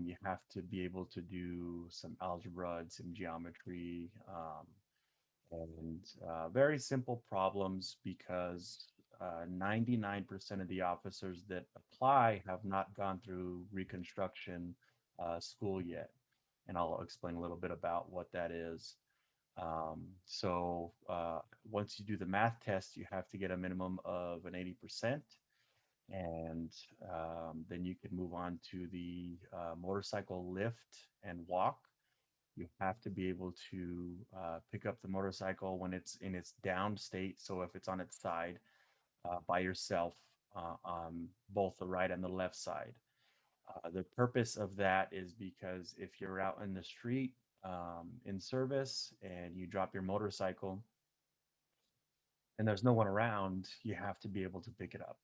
You have to be able to do some algebra and some geometry and very simple problems because 99% of the officers that apply have not gone through Reconstruction school yet. And I'll explain a little bit about what that is. So once you do the math test, you have to get a minimum of an 80%. And then you can move on to the motorcycle lift and walk. You have to be able to pick up the motorcycle when it's in its down state. So if it's on its side by yourself on both the right and the left side. The purpose of that is because if you're out in the street in service and you drop your motorcycle and there's no one around, you have to be able to pick it up.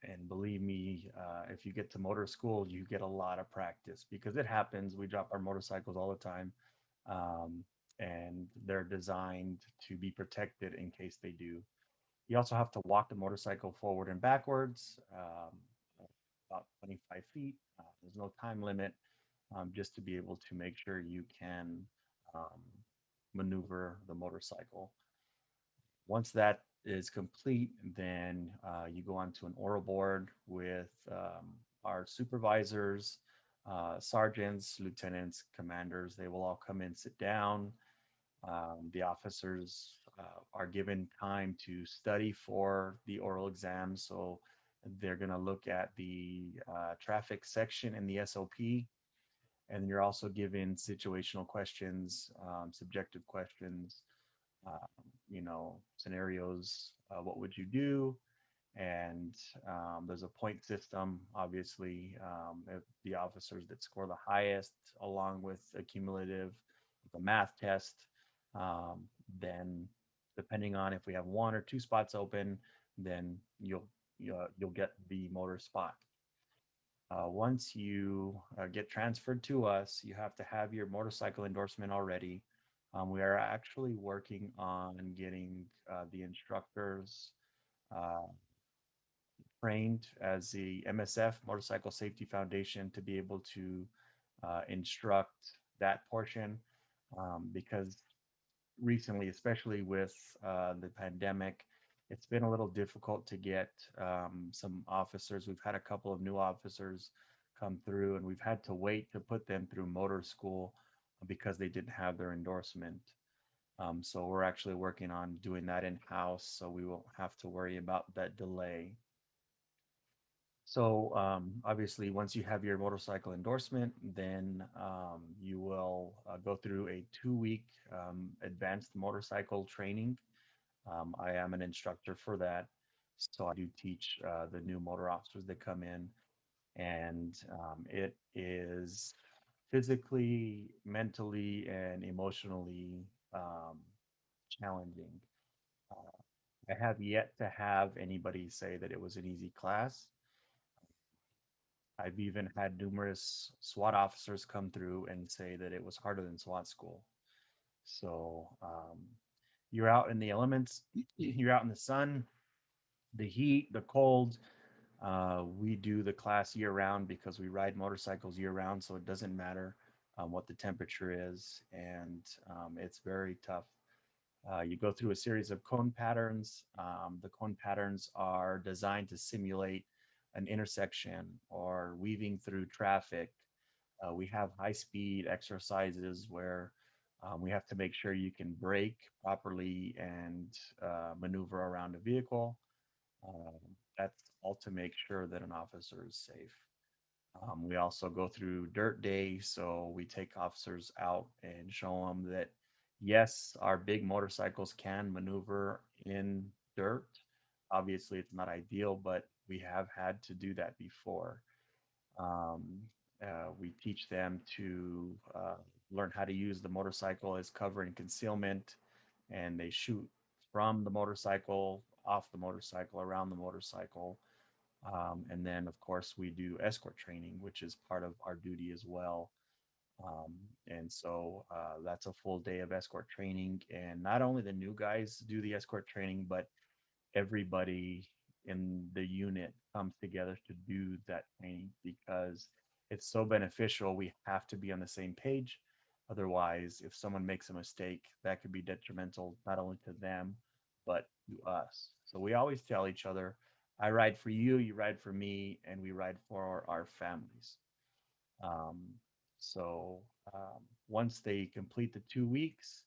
And believe me, if you get to motor school, you get a lot of practice because it happens. We drop our motorcycles all the time, and they're designed to be protected in case they do. You also have to walk the motorcycle forward and backwards, about 25 feet. There's no time limit, just to be able to make sure you can maneuver the motorcycle. Once that is complete, then you go on to an oral board with our supervisors, sergeants, lieutenants, commanders. They will all come in, sit down. The officers are given time to study for the oral exam. So they're going to look at the traffic section in the SOP. And you're also given situational questions, subjective questions, scenarios, what would you do? And there's a point system, obviously. If the officers that score the highest, along with a cumulative, the math test, um, then depending on if we have one or two spots open, then you'll get the motor spot. Once you get transferred to us, you have to have your motorcycle endorsement already. We are actually working on getting the instructors uh, trained as the MSF, Motorcycle Safety Foundation, to be able to instruct that portion, because recently, especially with the pandemic, it's been a little difficult to get some officers. We've had a couple of new officers come through, and we've had to wait to put them through motor school because they didn't have their endorsement. So we're actually working on doing that in-house, so we won't have to worry about that delay. So obviously, once you have your motorcycle endorsement, then you will go through a 2-week advanced motorcycle training. I am an instructor for that. So I do teach the new motor officers that come in, and it is physically, mentally, and emotionally challenging. I have yet to have anybody say that it was an easy class. I've even had numerous SWAT officers come through and say that it was harder than SWAT school. So you're out in the elements, you're out in the sun, the heat, the cold. We do the class year round because we ride motorcycles year round, so it doesn't matter what the temperature is, and it's very tough. You go through a series of cone patterns. The cone patterns are designed to simulate an intersection or weaving through traffic. We have high speed exercises where we have to make sure you can brake properly and maneuver around a vehicle. That's all to make sure that an officer is safe. We also go through dirt day, so we take officers out and show them that yes, our big motorcycles can maneuver in dirt. Obviously, it's not ideal, but we have had to do that before. Um, we teach them to learn how to use the motorcycle as cover and concealment, and they shoot from the motorcycle, off the motorcycle, around the motorcycle. And then, of course, we do escort training, which is part of our duty as well. Um, and so that's a full day of escort training. And not only the new guys do the escort training, but everybody in the unit comes together to do that training because it's so beneficial. We have to be on the same page. Otherwise, if someone makes a mistake, that could be detrimental not only to them, but to us. So we always tell each other, I ride for you, you ride for me, and we ride for our families. Um, so once they complete the 2 weeks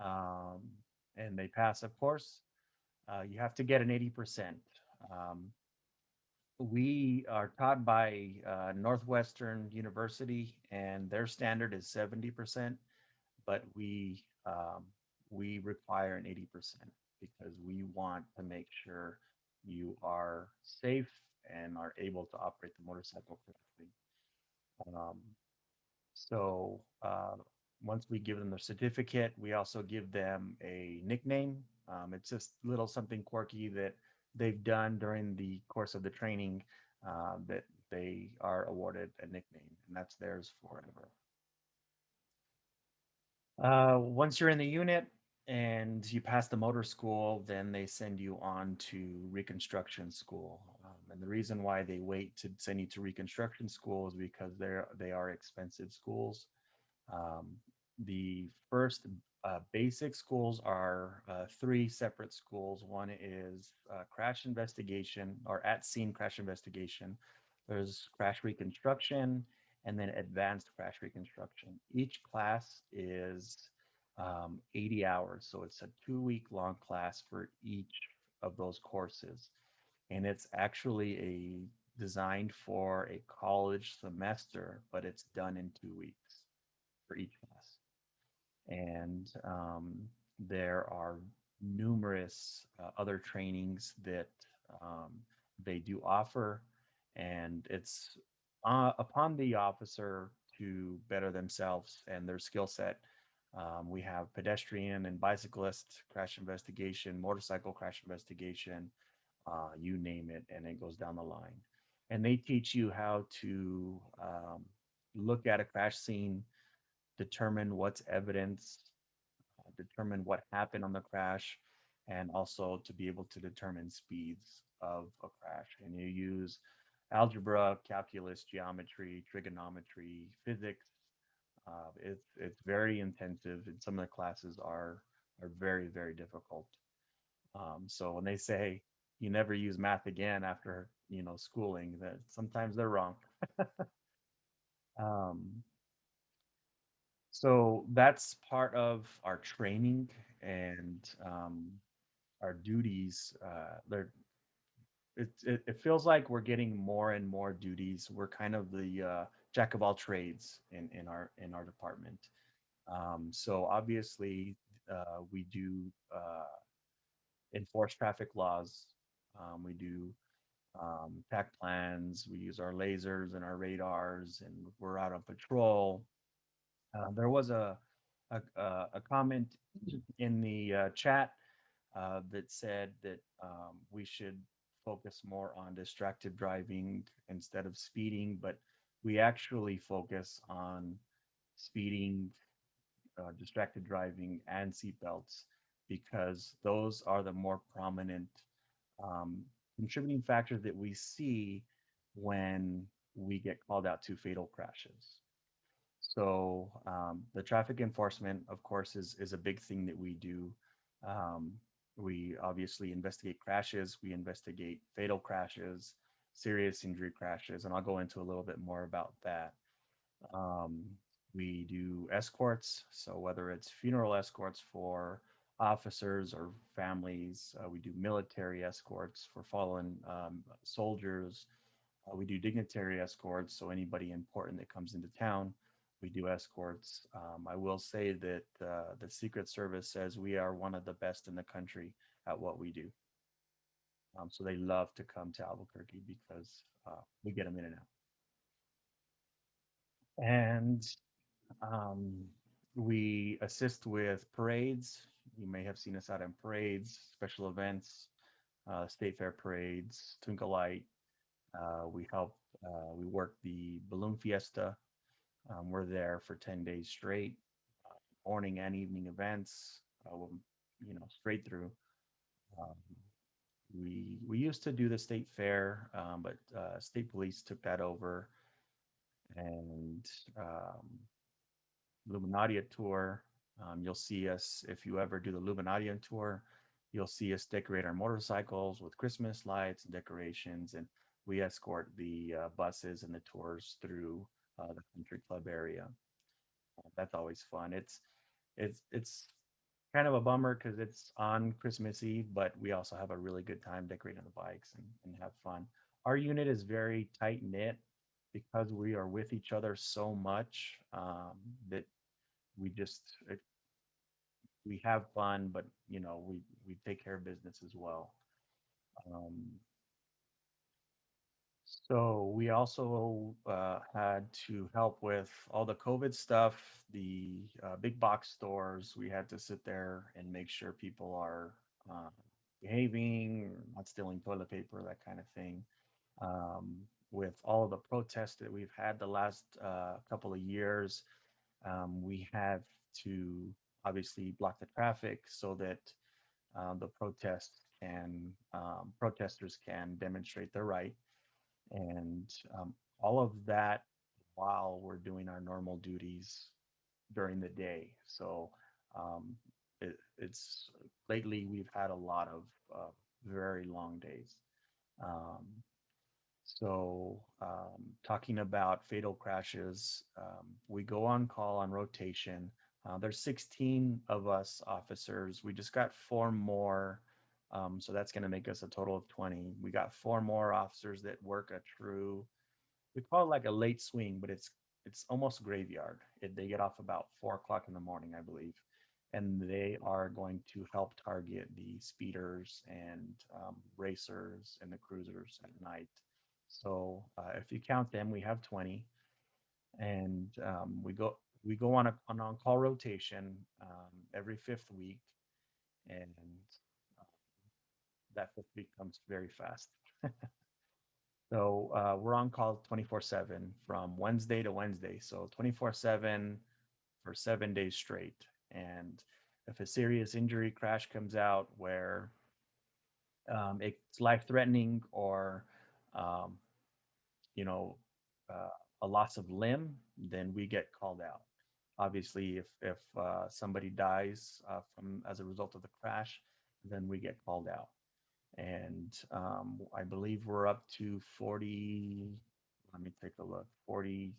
um, and they pass, of course, you have to get an 80%. Um, we are taught by Northwestern University, and their standard is 70%, but we require an 80% because we want to make sure you are safe and are able to operate the motorcycle correctly. Um, so once we give them the certificate, we also give them a nickname. It's just little something quirky that they've done during the course of the training that they are awarded a nickname, and that's theirs forever. Once you're in the unit and you pass the motor school, then they send you on to reconstruction school. And the reason why they wait to send you to reconstruction school is because they are expensive schools. Um, the first basic schools are 3 separate schools. One is crash investigation or at scene crash investigation. There's crash reconstruction and then advanced crash reconstruction. Each class is 80 hours. So it's a 2-week long class for each of those courses. And it's actually designed for a college semester, but it's done in 2 weeks for each class. And There are numerous other trainings that um, they do offer, and it's upon the officer to better themselves and their skill set. We have pedestrian and bicyclist crash investigation, motorcycle crash investigation, you name it, and it goes down the line. And they teach you how to look at a crash scene, determine what's evidence, determine what happened on the crash, and also to be able to determine speeds of a crash. And you use algebra, calculus, geometry, trigonometry, physics. It's very intensive, and some of the classes are very, very difficult. So when they say you never use math again after schooling, that sometimes they're wrong. um, so that's part of our training and our duties. It feels like we're getting more and more duties. We're kind of the jack of all trades in our department. So obviously, we do enforce traffic laws. We do TAC plans. We use our lasers and our radars, and we're out on patrol. There was a comment in the chat that said that we should focus more on distracted driving instead of speeding, but we actually focus on speeding, distracted driving, and seatbelts because those are the more prominent um, contributing factors that we see when we get called out to fatal crashes. So the traffic enforcement, of course, is a big thing that we do. Um, we obviously investigate crashes, we investigate fatal crashes, serious injury crashes, and I'll go into a little bit more about that. Um, we do escorts, so whether it's funeral escorts for officers or families, we do military escorts for fallen soldiers, we do dignitary escorts, so anybody important that comes into town, we do escorts. I will say that the Secret Service says we are one of the best in the country at what we do. So they love to come to Albuquerque because we get them in and out. And um, we assist with parades. You may have seen us out in parades, special events, state fair parades, Twinkle Light. We help, we work the balloon fiesta. We're there for 10 days straight, morning and evening events, straight through. Um, we used to do the state fair, but state police took that over, and Luminaria tour. You'll see us if you ever do the Luminaria tour. You'll see us decorate our motorcycles with Christmas lights and decorations, and we escort the buses and the tours through the country club area. That's always fun. It's kind of a bummer because it's on Christmas Eve, but we also have a really good time decorating the bikes and have fun. Our unit is very tight knit because we are with each other so much that we just we have fun, but we take care of business as well. Um, so we also had to help with all the COVID stuff, the big box stores. We had to sit there and make sure people are behaving, not stealing toilet paper, that kind of thing. Um, with all of the protests that we've had the last couple of years, we have to obviously block the traffic so that the protesters can demonstrate their right, and all of that while we're doing our normal duties during the day. So um, it's lately we've had a lot of very long days. Um, talking about fatal crashes, we go on call on rotation. There's 16 of us officers. We just got 4 more. So that's going to make us a total of 20. We got 4 more officers that work a true, we call it like a late swing, but it's almost graveyard. They get off about 4 o'clock in the morning, I believe. and they are going to help target the speeders and racers and the cruisers at night. So if you count them, we have 20, and we go on an on-call rotation every 5th week, and uh, that 5th week comes very fast. So we're on call 24/7 from Wednesday to Wednesday. So 24/7 for 7 days straight. And if a serious injury crash comes out where it's life-threatening or um, you know uh, a loss of limb, then we get called out. Obviously, if somebody dies from as a result of the crash, then we get called out. And I believe we're up to 40. Let me take a look. 40.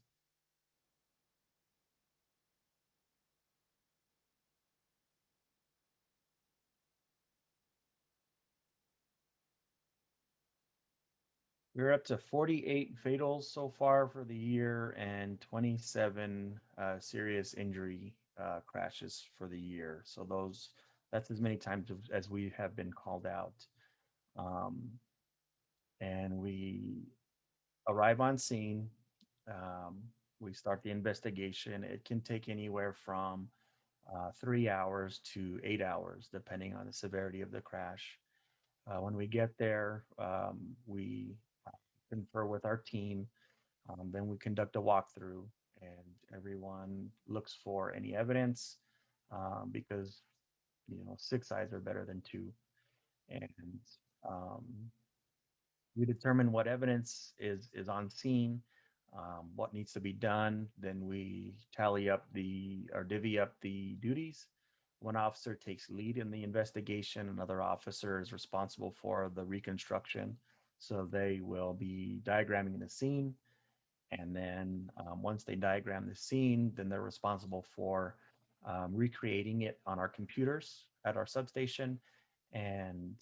We're up to 48 fatals so far for the year and 27 serious injury crashes for the year. So that's as many times as we have been called out. Um, and we arrive on scene. Um, we start the investigation. It can take anywhere from 3 hours to 8 hours, depending on the severity of the crash. When we get there, we confer with our team. Then we conduct a walkthrough, and everyone looks for any evidence because six eyes are better than two, and um, we determine what evidence is on scene, what needs to be done. Then we tally up or divvy up the duties. One officer takes lead in the investigation. Another officer is responsible for the reconstruction. So they will be diagramming the scene. And then once they diagram the scene, then they're responsible for recreating it on our computers at our substation, and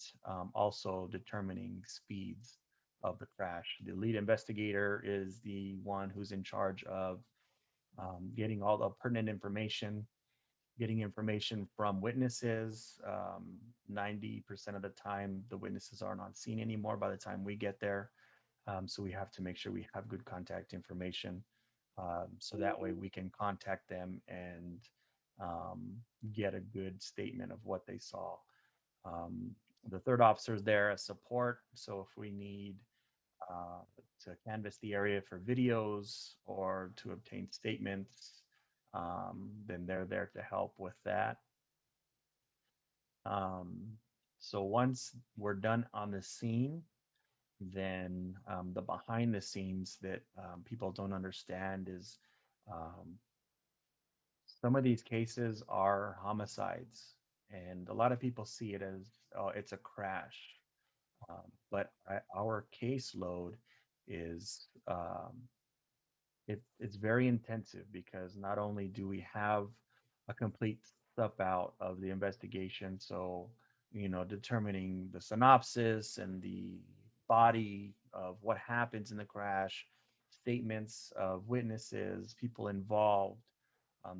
also determining speeds of the crash. The lead investigator is the one who's in charge of getting all the pertinent information, getting information from witnesses. 90% of the time, the witnesses aren't on scene anymore by the time we get there. So we have to make sure we have good contact information. So that way we can contact them and um, get a good statement of what they saw. Um, the third officer is there as support. So if we need uh, to canvass the area for videos or to obtain statements, then they're there to help with that. Um, so once we're done on the scene, then the behind the scenes that people don't understand is um, some of these cases are homicides, and a lot of people see it as, oh, it's a crash. But our caseload is it's very intensive, because not only do we have a complete stuff out of the investigation, so determining the synopsis and the body of what happens in the crash, statements of witnesses, people involved,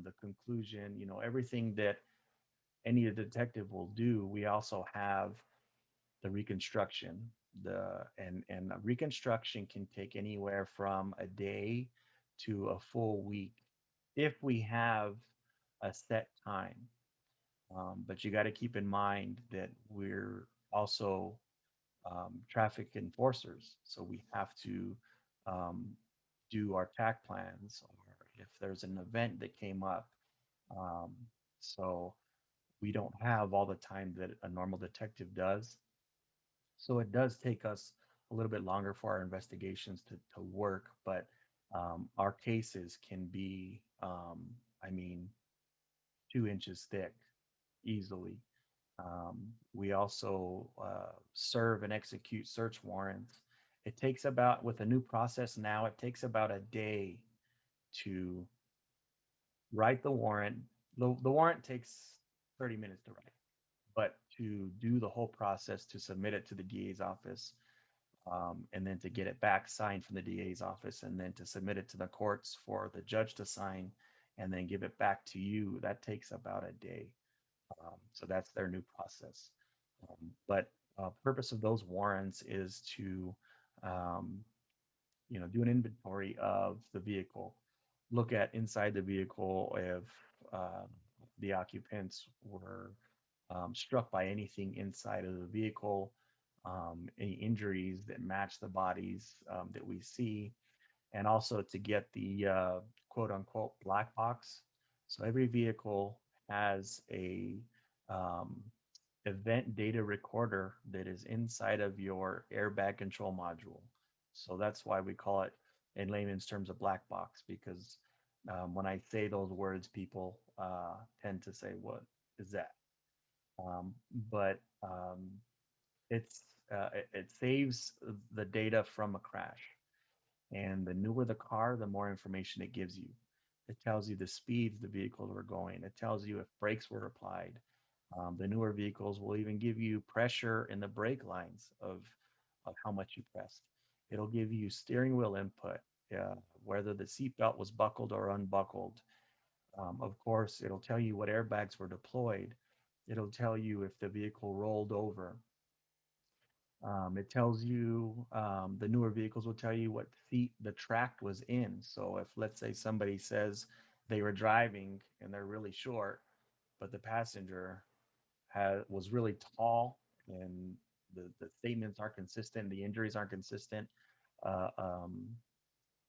the conclusion, everything that any detective will do. We also have the reconstruction. And reconstruction can take anywhere from a day to a full week if we have a set time. But you got to keep in mind that we're also traffic enforcers, so we have to um, do our TAC plans, or if there's an event that came up. Um, so we don't have all the time that a normal detective does. So it does take us a little bit longer for our investigations to work, but our cases can be, I mean, 2 inches thick easily. We also serve and execute search warrants. It takes about, with a new process now, it takes about a day to write the warrant. The warrant takes 30 minutes to write, but to do the whole process, to submit it to the DA's office, and then to get it back signed from the DA's office, and then to submit it to the courts for the judge to sign, and then give it back to you, that takes about a day. So that's their new process. But purpose of those warrants is to, um, do an inventory of the vehicle, look at inside the vehicle if the occupants were struck by anything inside of the vehicle, any injuries that match the bodies that we see, and also to get the quote unquote black box. So every vehicle has a um, event data recorder that is inside of your airbag control module. So that's why we call it in layman's terms a black box, because when I say those words, people tend to say, "What is that?" But it's it saves the data from a crash. And the newer the car, the more information it gives you. It tells you the speeds the vehicles were going. It tells you if brakes were applied. The newer vehicles will even give you pressure in the brake lines of how much you pressed. It'll give you steering wheel input, whether the seatbelt was buckled or unbuckled. Of course, it'll tell you what airbags were deployed. It'll tell you if the vehicle rolled over. It tells you, the newer vehicles will tell you what seat the track was in. So if, let's say, somebody says they were driving and they're really short, but the passenger was really tall, and the statements aren't consistent, the injuries aren't consistent, uh, um,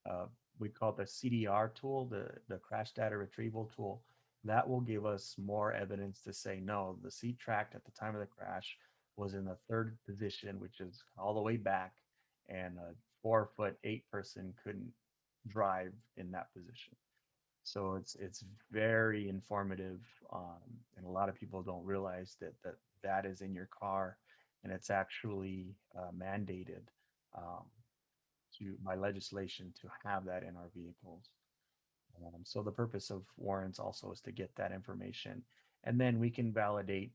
uh, we call it the CDR tool, the crash data retrieval tool. That will give us more evidence to say, no, the seat track at the time of the crash was in the third position, which is all the way back, and a 4'8" person couldn't drive in that position. So it's very informative, and a lot of people don't realize that is in your car, and it's actually mandated. Um, by legislation to have that in our vehicles. So the purpose of warrants also is to get that information, and then we can validate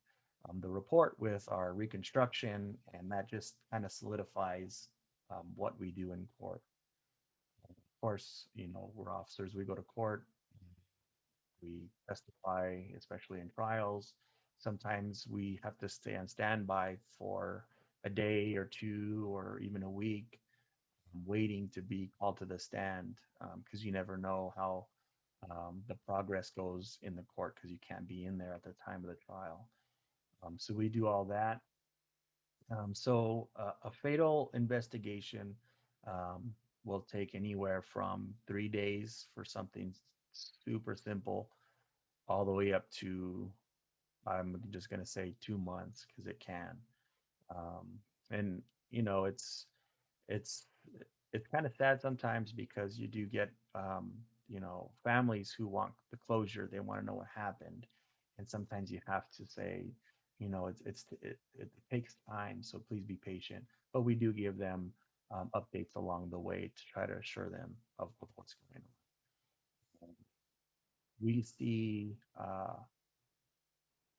the report with our reconstruction, and that just kind of solidifies what we do in court. Of course, we're officers, we go to court, we testify, especially in trials. Sometimes we have to stay on standby for a day or two or even a week, waiting to be called to the stand, because you never know how the progress goes in the court, because you can't be in there at the time of the trial. So we do all that. So a fatal investigation will take anywhere from 3 days for something super simple, all the way up to, I'm just going to say, 2 months, because it can. And it's it's kind of sad sometimes, because you do get families who want the closure, they want to know what happened, and sometimes you have to say, it takes time, so please be patient, but we do give them updates along the way to try to assure them of what's going on. We see,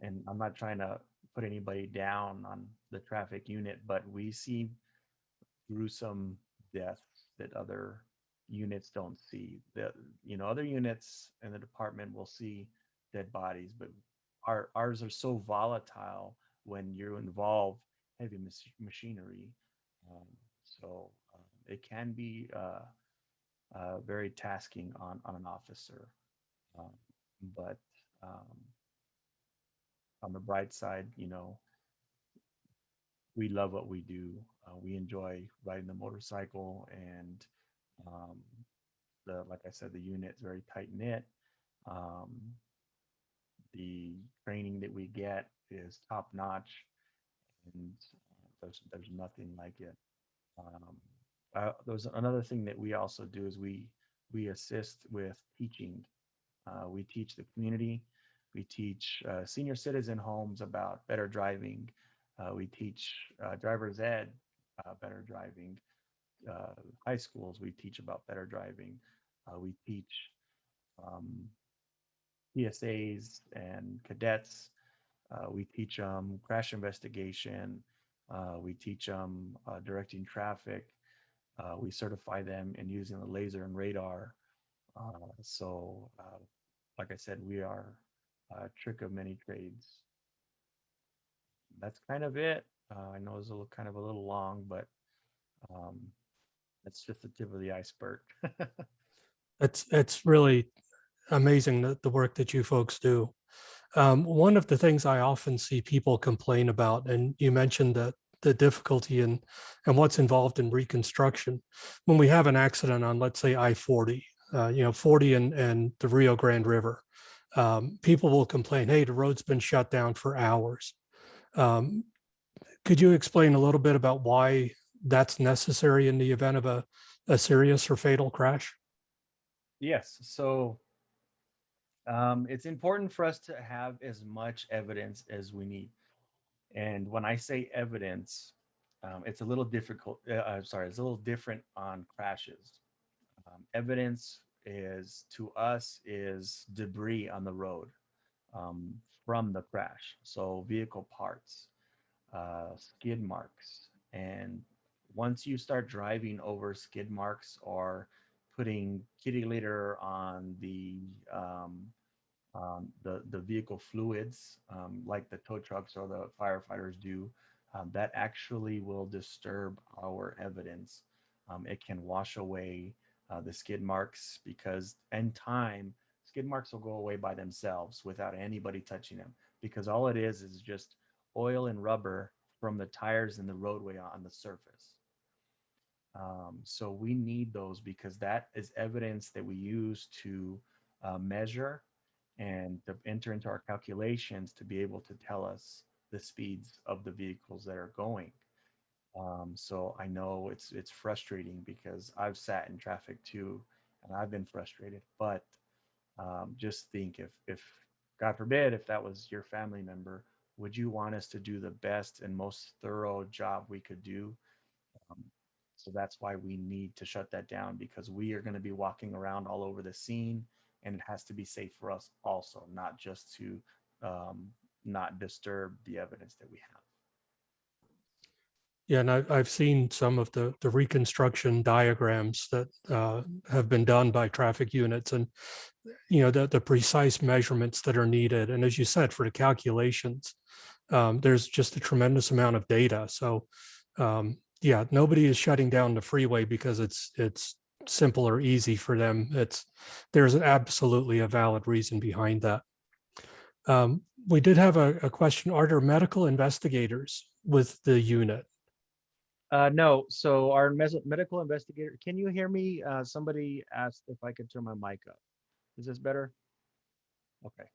and I'm not trying to put anybody down on the traffic unit, but we see gruesome deaths that other units don't see. Other units in the department will see dead bodies, but ours are so volatile when you're involved heavy machinery. So it can be very tasking on an officer. Um, but on the bright side, we love what we do. We enjoy riding the motorcycle, and um, like I said, the unit is very tight knit. Um, the training that we get is top notch, and there's nothing like it. There's another thing that we also do is we assist with teaching. We teach the community. We teach senior citizen homes about better driving. We teach driver's ed better driving. High schools, we teach about better driving. We teach PSAs and cadets. We teach them crash investigation. We teach them directing traffic. We certify them in using the laser and radar. So, like I said, we are a trick of many trades. that's kind of it. I know it's kind of a little long, but um, that's just the tip of the iceberg. It's really amazing the work that you folks do. One of the things I often see people complain about, and you mentioned that the difficulty and what's involved in reconstruction when we have an accident on, let's say, I-40, 40 and the Rio Grande River. People will complain, hey, the road's been shut down for hours. Could you explain a little bit about why that's necessary in the event of a serious or fatal crash? Yes. So it's important for us to have as much evidence as we need. And when I say evidence, it's a little difficult. It's a little different on crashes. Evidence is to us is debris on the road um, from the crash. So vehicle parts, skid marks, and once you start driving over skid marks or putting kitty litter on the vehicle fluids, like the tow trucks or the firefighters do, that actually will disturb our evidence. It can wash away the skid marks because in time, skid marks will go away by themselves without anybody touching them because all it is just oil and rubber from the tires in the roadway on the surface. So we need those because that is evidence that we use to measure and to enter into our calculations to be able to tell us the speeds of the vehicles that are going. So I know it's frustrating because I've sat in traffic too, and I've been frustrated. But just think if God forbid, if that was your family member, would you want us to do the best and most thorough job we could do? Um, so that's why we need to shut that down because we are going to be walking around all over the scene and it has to be safe for us also, not just to not disturb the evidence that we have. Yeah, and I've seen some of the reconstruction diagrams that have been done by traffic units, and the precise measurements that are needed. And as you said, for the calculations, there's just a tremendous amount of data. So yeah, nobody is shutting down the freeway because it's simple or easy for them. There's absolutely a valid reason behind that. We did have a question. Are there medical investigators with the unit? No, so our medical investigator, can you hear me? Somebody asked if I could turn my mic up. Is this better? Okay.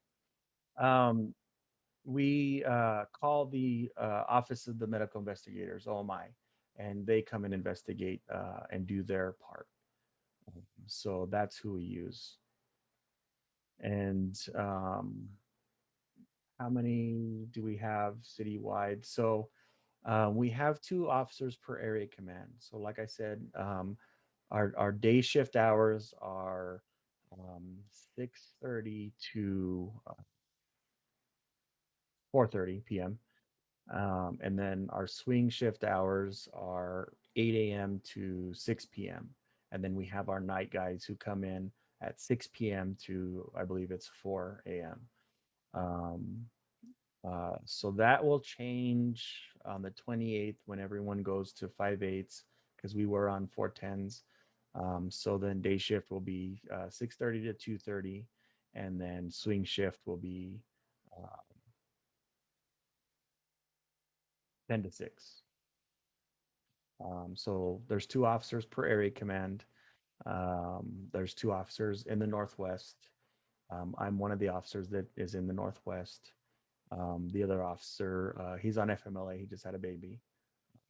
We call the Office of the Medical Investigators, OMI, and they come and investigate and do their part. So that's who we use. And how many do we have citywide? So we have 2 officers per area command. So like I said, our day shift hours are 6:30 to 4:30 p.m. And then our swing shift hours are 8 a.m. to 6 p.m. And then we have our night guys who come in at 6 p.m. to, I believe it's 4 a.m. So that will change on the 28th when everyone goes to 5/8s because we were on 410s. So then day shift will be 6:30 to 2:30, and then swing shift will be 10 to 6. So there's 2 officers per area command. There's 2 officers in the Northwest. I'm one of the officers that is in the Northwest. The other officer, he's on FMLA. He just had a baby.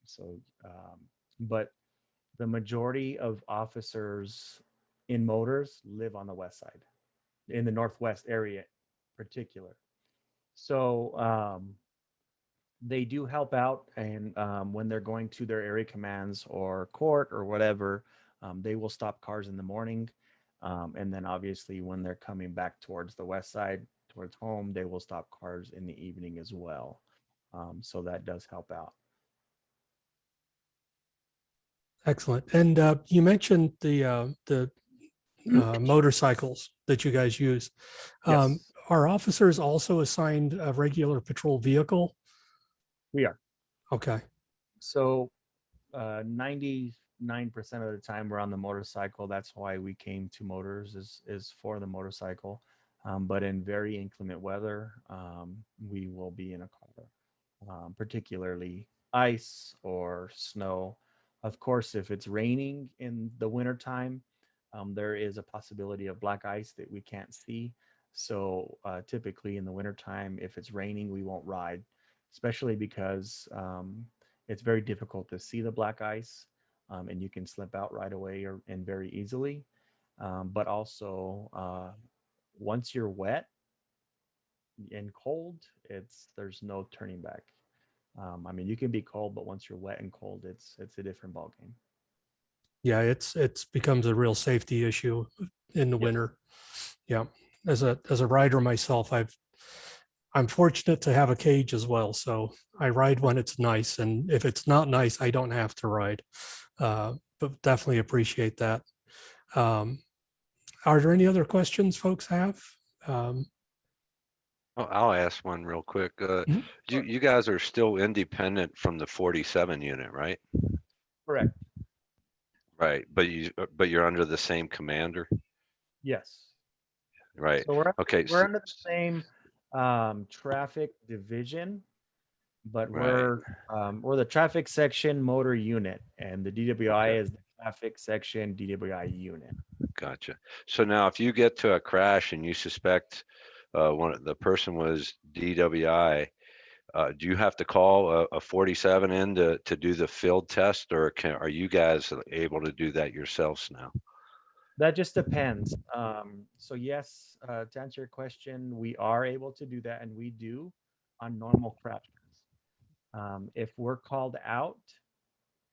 So, but the majority of officers in motors live on the West side, in the Northwest area in particular. So they do help out, and when they're going to their area commands or court or whatever, they will stop cars in the morning. And then obviously when they're coming back towards the West side, towards home, they will stop cars in the evening as well. So that does help out. Excellent. And you mentioned the motorcycles that you guys use. Yes. Are officers also assigned a regular patrol vehicle? We are. Okay. So 99% of the time we're on the motorcycle. That's why we came to motors is for the motorcycle. But in very inclement weather, we will be in a car, particularly ice or snow. Of course, if it's raining in the wintertime, there is a possibility of black ice that we can't see. So typically in the wintertime, if it's raining, we won't ride, especially because it's very difficult to see the black ice, and you can slip out right away and very easily. But also, once you're wet and cold, there's no turning back. I mean, you can be cold, but once you're wet and cold, it's a different ballgame. Yeah, it's becomes a real safety issue in the Yes. winter. Yeah. As a rider myself, I'm fortunate to have a cage as well. So I ride when it's nice. And if it's not nice, I don't have to ride. But definitely appreciate that. Are there any other questions folks have? I'll ask one real quick. Mhm. You guys are still independent from the 47 unit, right? Correct. Right. But you're under the same commander, Yes. right? So Okay. we're under the same traffic division, but Right. we're the traffic section motor unit, and the DWI Okay. is the traffic section DWI unit. Gotcha. So now if you get to a crash and you suspect the person was DWI, do you have to call a 47 in to do the field test, or are you guys able to do that yourselves now? That just depends. So yes, to answer your question, we are able to do that, and we do on normal crashes. If we're called out,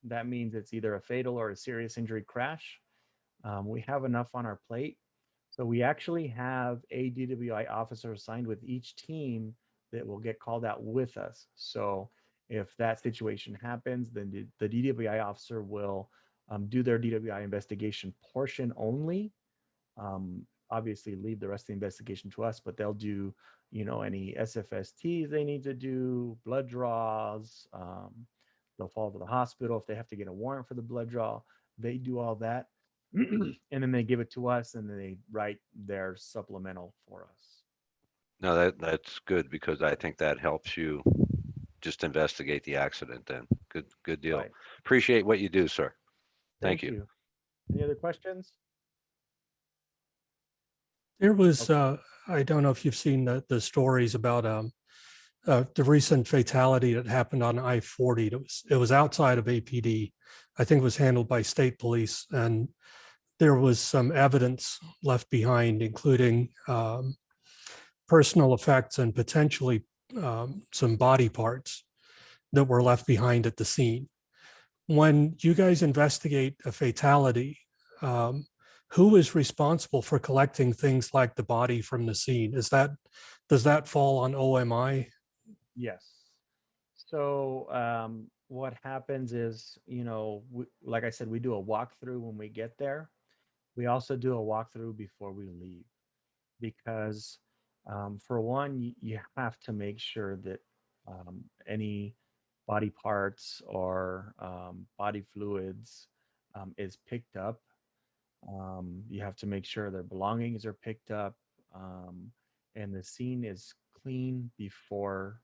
that means it's either a fatal or a serious injury crash. We have enough on our plate. So we actually have a DWI officer assigned with each team that will get called out with us. So if that situation happens, then the DWI officer will do their DWI investigation portion only. Obviously leave the rest of the investigation to us, but they'll do, any SFSTs they need to do, blood draws. They'll follow to the hospital if they have to get a warrant for the blood draw. They do all that. And then they give it to us, and then they write their supplemental for us. No, that's good, because I think that helps you just investigate the accident then. Good deal. Right. Appreciate what you do, sir. Thank Thank you. you. Any other questions? There was, I don't know if you've seen the stories about the recent fatality that happened on I-40. It was outside of APD. I think it was handled by state police, and there was some evidence left behind, including personal effects and potentially some body parts that were left behind at the scene. When you guys investigate a fatality, who is responsible for collecting things like the body from the scene? Does that fall on OMI? Yes. So what happens is, like I said, we do a walkthrough when we get there. We also do a walkthrough before we leave, because for one, you have to make sure that any body parts or body fluids is picked up. You have to make sure their belongings are picked up, and the scene is clean before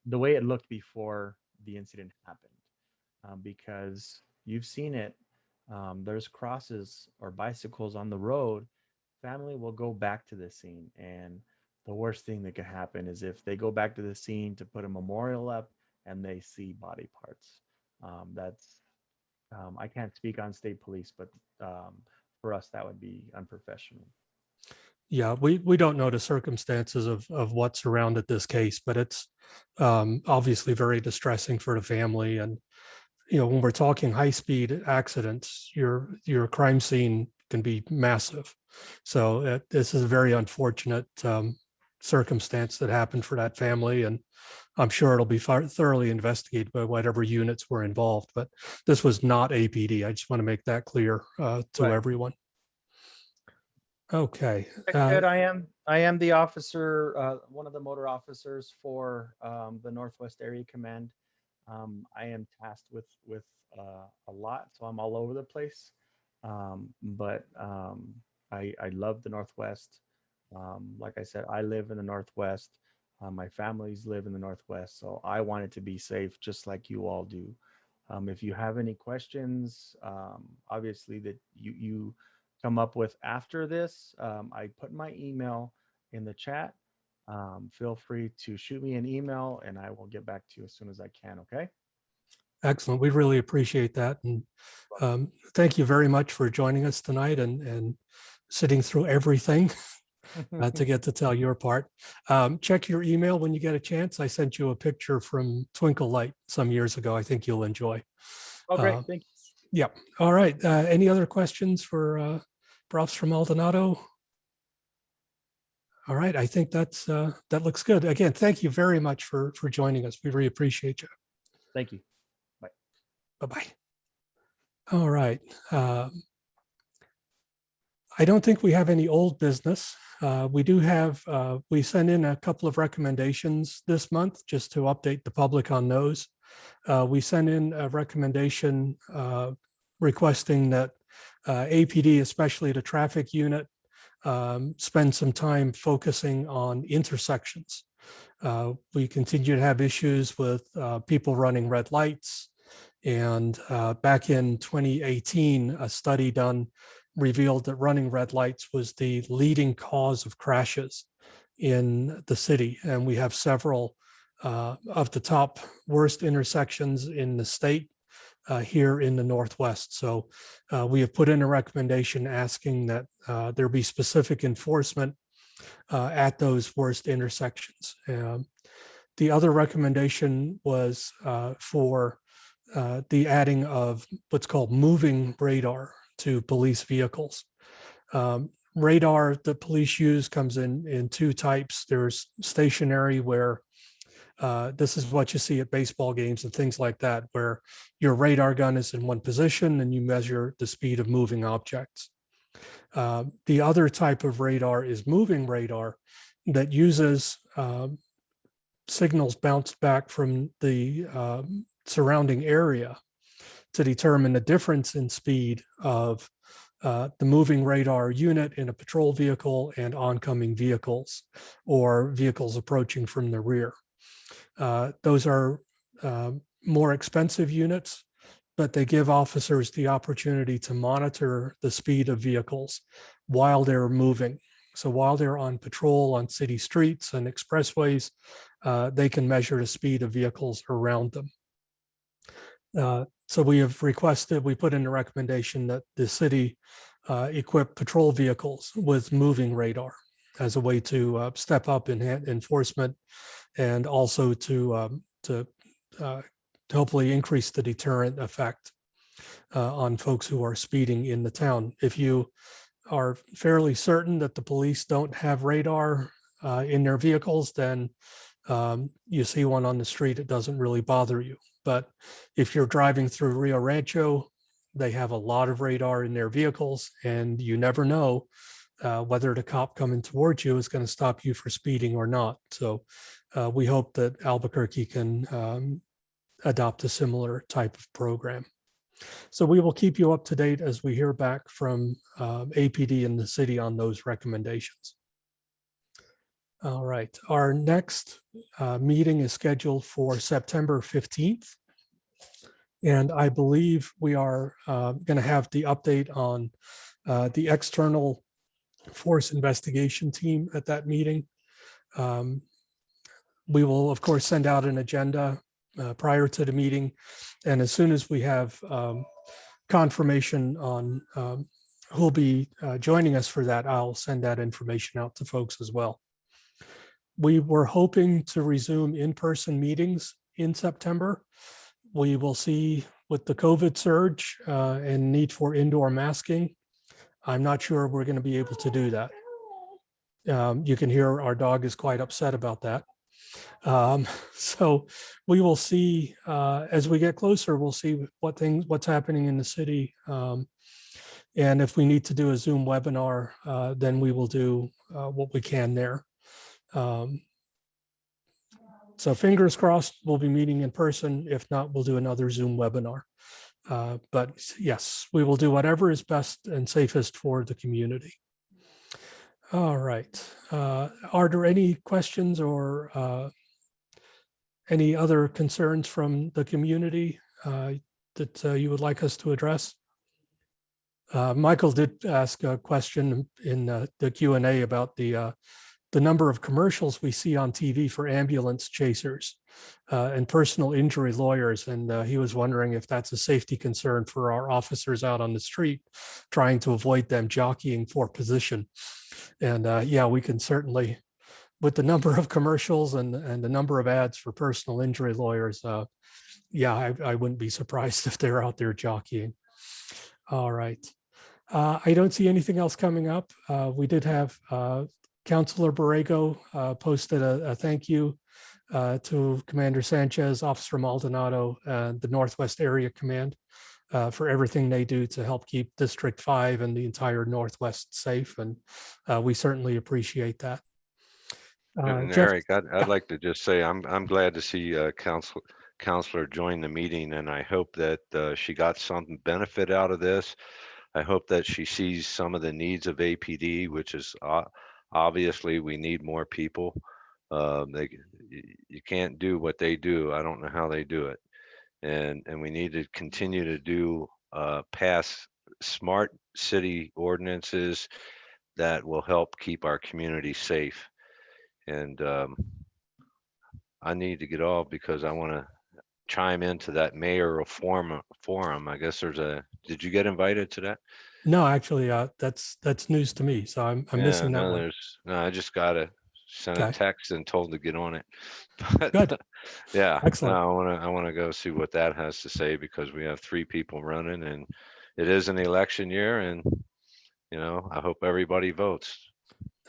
the way it looked before the incident happened, because you've seen it. There's crosses or bicycles on the road. Family will go back to the scene, and the worst thing that could happen is if they go back to the scene to put a memorial up and they see body parts. That's I can't speak on state police, but for us that would be unprofessional. Yeah, we don't know the circumstances of what surrounded this case, but it's obviously very distressing for the family. And when we're talking high-speed accidents, your crime scene can be massive. So this is a very unfortunate circumstance that happened for that family, and I'm sure it'll be thoroughly investigated by whatever units were involved. But this was not APD. I just want to make that clear to Right. everyone. Okay. Good, I am. I am the officer, one of the motor officers for the Northwest Area Command. I am tasked with a lot, so I'm all over the place. But I love the Northwest. Like I said, I live in the Northwest. My families live in the Northwest, so I want it to be safe, just like you all do. If you have any questions, obviously that you come up with after this, I put my email in the chat. Feel free to shoot me an email, and I will get back to you as soon as I can. Okay. Excellent. We really appreciate that. And thank you very much for joining us tonight and sitting through everything to get to tell your part. Check your email when you get a chance. I sent you a picture from Twinkle Light some years ago. I think you'll enjoy. Oh, great. Thank you. Yeah. All right. Any other questions for Officer Maldonado? All right. I think that looks good. Again, thank you very much for joining us. We really appreciate you. Thank you. Bye-bye. All right. I don't think we have any old business. We do have, we sent in a couple of recommendations this month just to update the public on those. We sent in a recommendation requesting that APD, especially the traffic unit, spend some time focusing on intersections. We continue to have issues with people running red lights. And back in 2018, a study done revealed that running red lights was the leading cause of crashes in the city. And we have several of the top worst intersections in the state here in the Northwest. So we have put in a recommendation asking that there be specific enforcement at those worst intersections. The other recommendation was for the adding of what's called moving radar to police vehicles. Radar that police use comes in two types. There's stationary, where this is what you see at baseball games and things like that, where your radar gun is in one position and you measure the speed of moving objects. The other type of radar is moving radar that uses signals bounced back from the surrounding area to determine the difference in speed of the moving radar unit in a patrol vehicle and oncoming vehicles or vehicles approaching from the rear. Those are more expensive units, but they give officers the opportunity to monitor the speed of vehicles while they're moving. So while they're on patrol on city streets and expressways, they can measure the speed of vehicles around them. So we have requested, we put in a recommendation that the city equip patrol vehicles with moving radar as a way to step up in enforcement and also to hopefully increase the deterrent effect on folks who are speeding in the town. If you are fairly certain that the police don't have radar in their vehicles, then you see one on the street, it doesn't really bother you. But if you're driving through Rio Rancho, they have a lot of radar in their vehicles, and you never know whether the cop coming towards you is going to stop you for speeding or not. So we hope that Albuquerque can adopt a similar type of program. So we will keep you up to date as we hear back from APD in the city on those recommendations. All right, our next meeting is scheduled for September 15th. And I believe we are going to have the update on the external force investigation team at that meeting. We will, of course, send out an agenda prior to the meeting. And as soon as we have confirmation on who'll be joining us for that, I'll send that information out to folks as well. We were hoping to resume in-person meetings in September. We will see with the COVID surge and need for indoor masking. I'm not sure we're going to be able to do that. You can hear our dog is quite upset about that. So we will see as we get closer, we'll see what's happening in the city. And if we need to do a Zoom webinar, then we will do what we can there. So fingers crossed, we'll be meeting in person. If not, we'll do another Zoom webinar. But yes, we will do whatever is best and safest for the community. All right. Are there any questions or any other concerns from the community that you would like us to address? Michael did ask a question in the Q&A about the number of commercials we see on TV for ambulance chasers and personal injury lawyers. And he was wondering if that's a safety concern for our officers out on the street, trying to avoid them jockeying for position. And yeah, we can certainly, with the number of commercials and the number of ads for personal injury lawyers, yeah, I wouldn't be surprised if they're out there jockeying. All right. I don't see anything else coming up. We did have Councilor Borrego posted a thank you to Commander Sanchez, Officer Maldonado, and the Northwest Area Command for everything they do to help keep District 5 and the entire Northwest safe. And we certainly appreciate that. And Jeff? Eric, I'd like to just say I'm glad to see Counselor join the meeting, and I hope that she got some benefit out of this. I hope that she sees some of the needs of APD, which is obviously we need more people. You can't do what they do. I don't know how they do it, and we need to continue to do pass smart city ordinances that will help keep our community safe. And I need to get off because I want to chime into that mayoral forum. I guess did you get invited to that? No, actually, that's news to me. So I'm missing that one. I just got to send a text and told to get on it. But, good. Yeah. Excellent. I want to go see what that has to say, because we have 3 people running and it is an election year, and I hope everybody votes.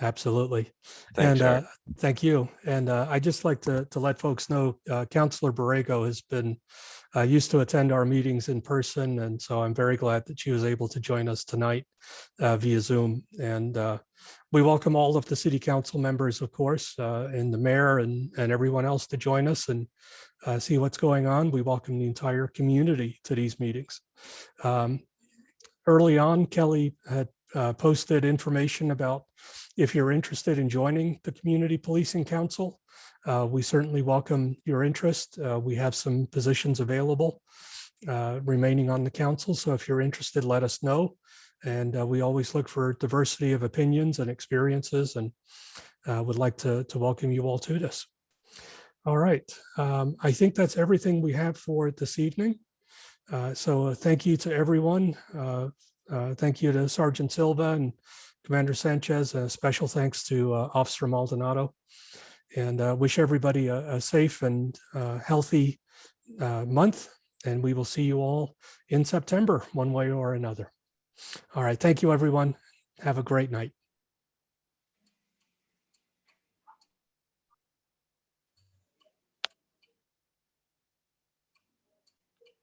Absolutely. Thanks, and Eric. thank you. And I'd just like to let folks know, Councilor Borrego has been used to attend our meetings in person. And so I'm very glad that she was able to join us tonight via Zoom. And we welcome all of the city council members, of course, and the mayor and everyone else to join us and see what's going on. We welcome the entire community to these meetings. Early on, Kelly had posted information about if you're interested in joining the Community Policing Council. We certainly welcome your interest. We have some positions available remaining on the council. So if you're interested, let us know. And we always look for diversity of opinions and experiences, and would like to welcome you all to this. All right. I think that's everything we have for this evening. So thank you to everyone. Thank you to Sergeant Silva and Commander Sanchez. Special thanks to Officer Maldonado, and wish everybody a safe and healthy month. And we will see you all in September, one way or another. All right. Thank you, everyone. Have a great night.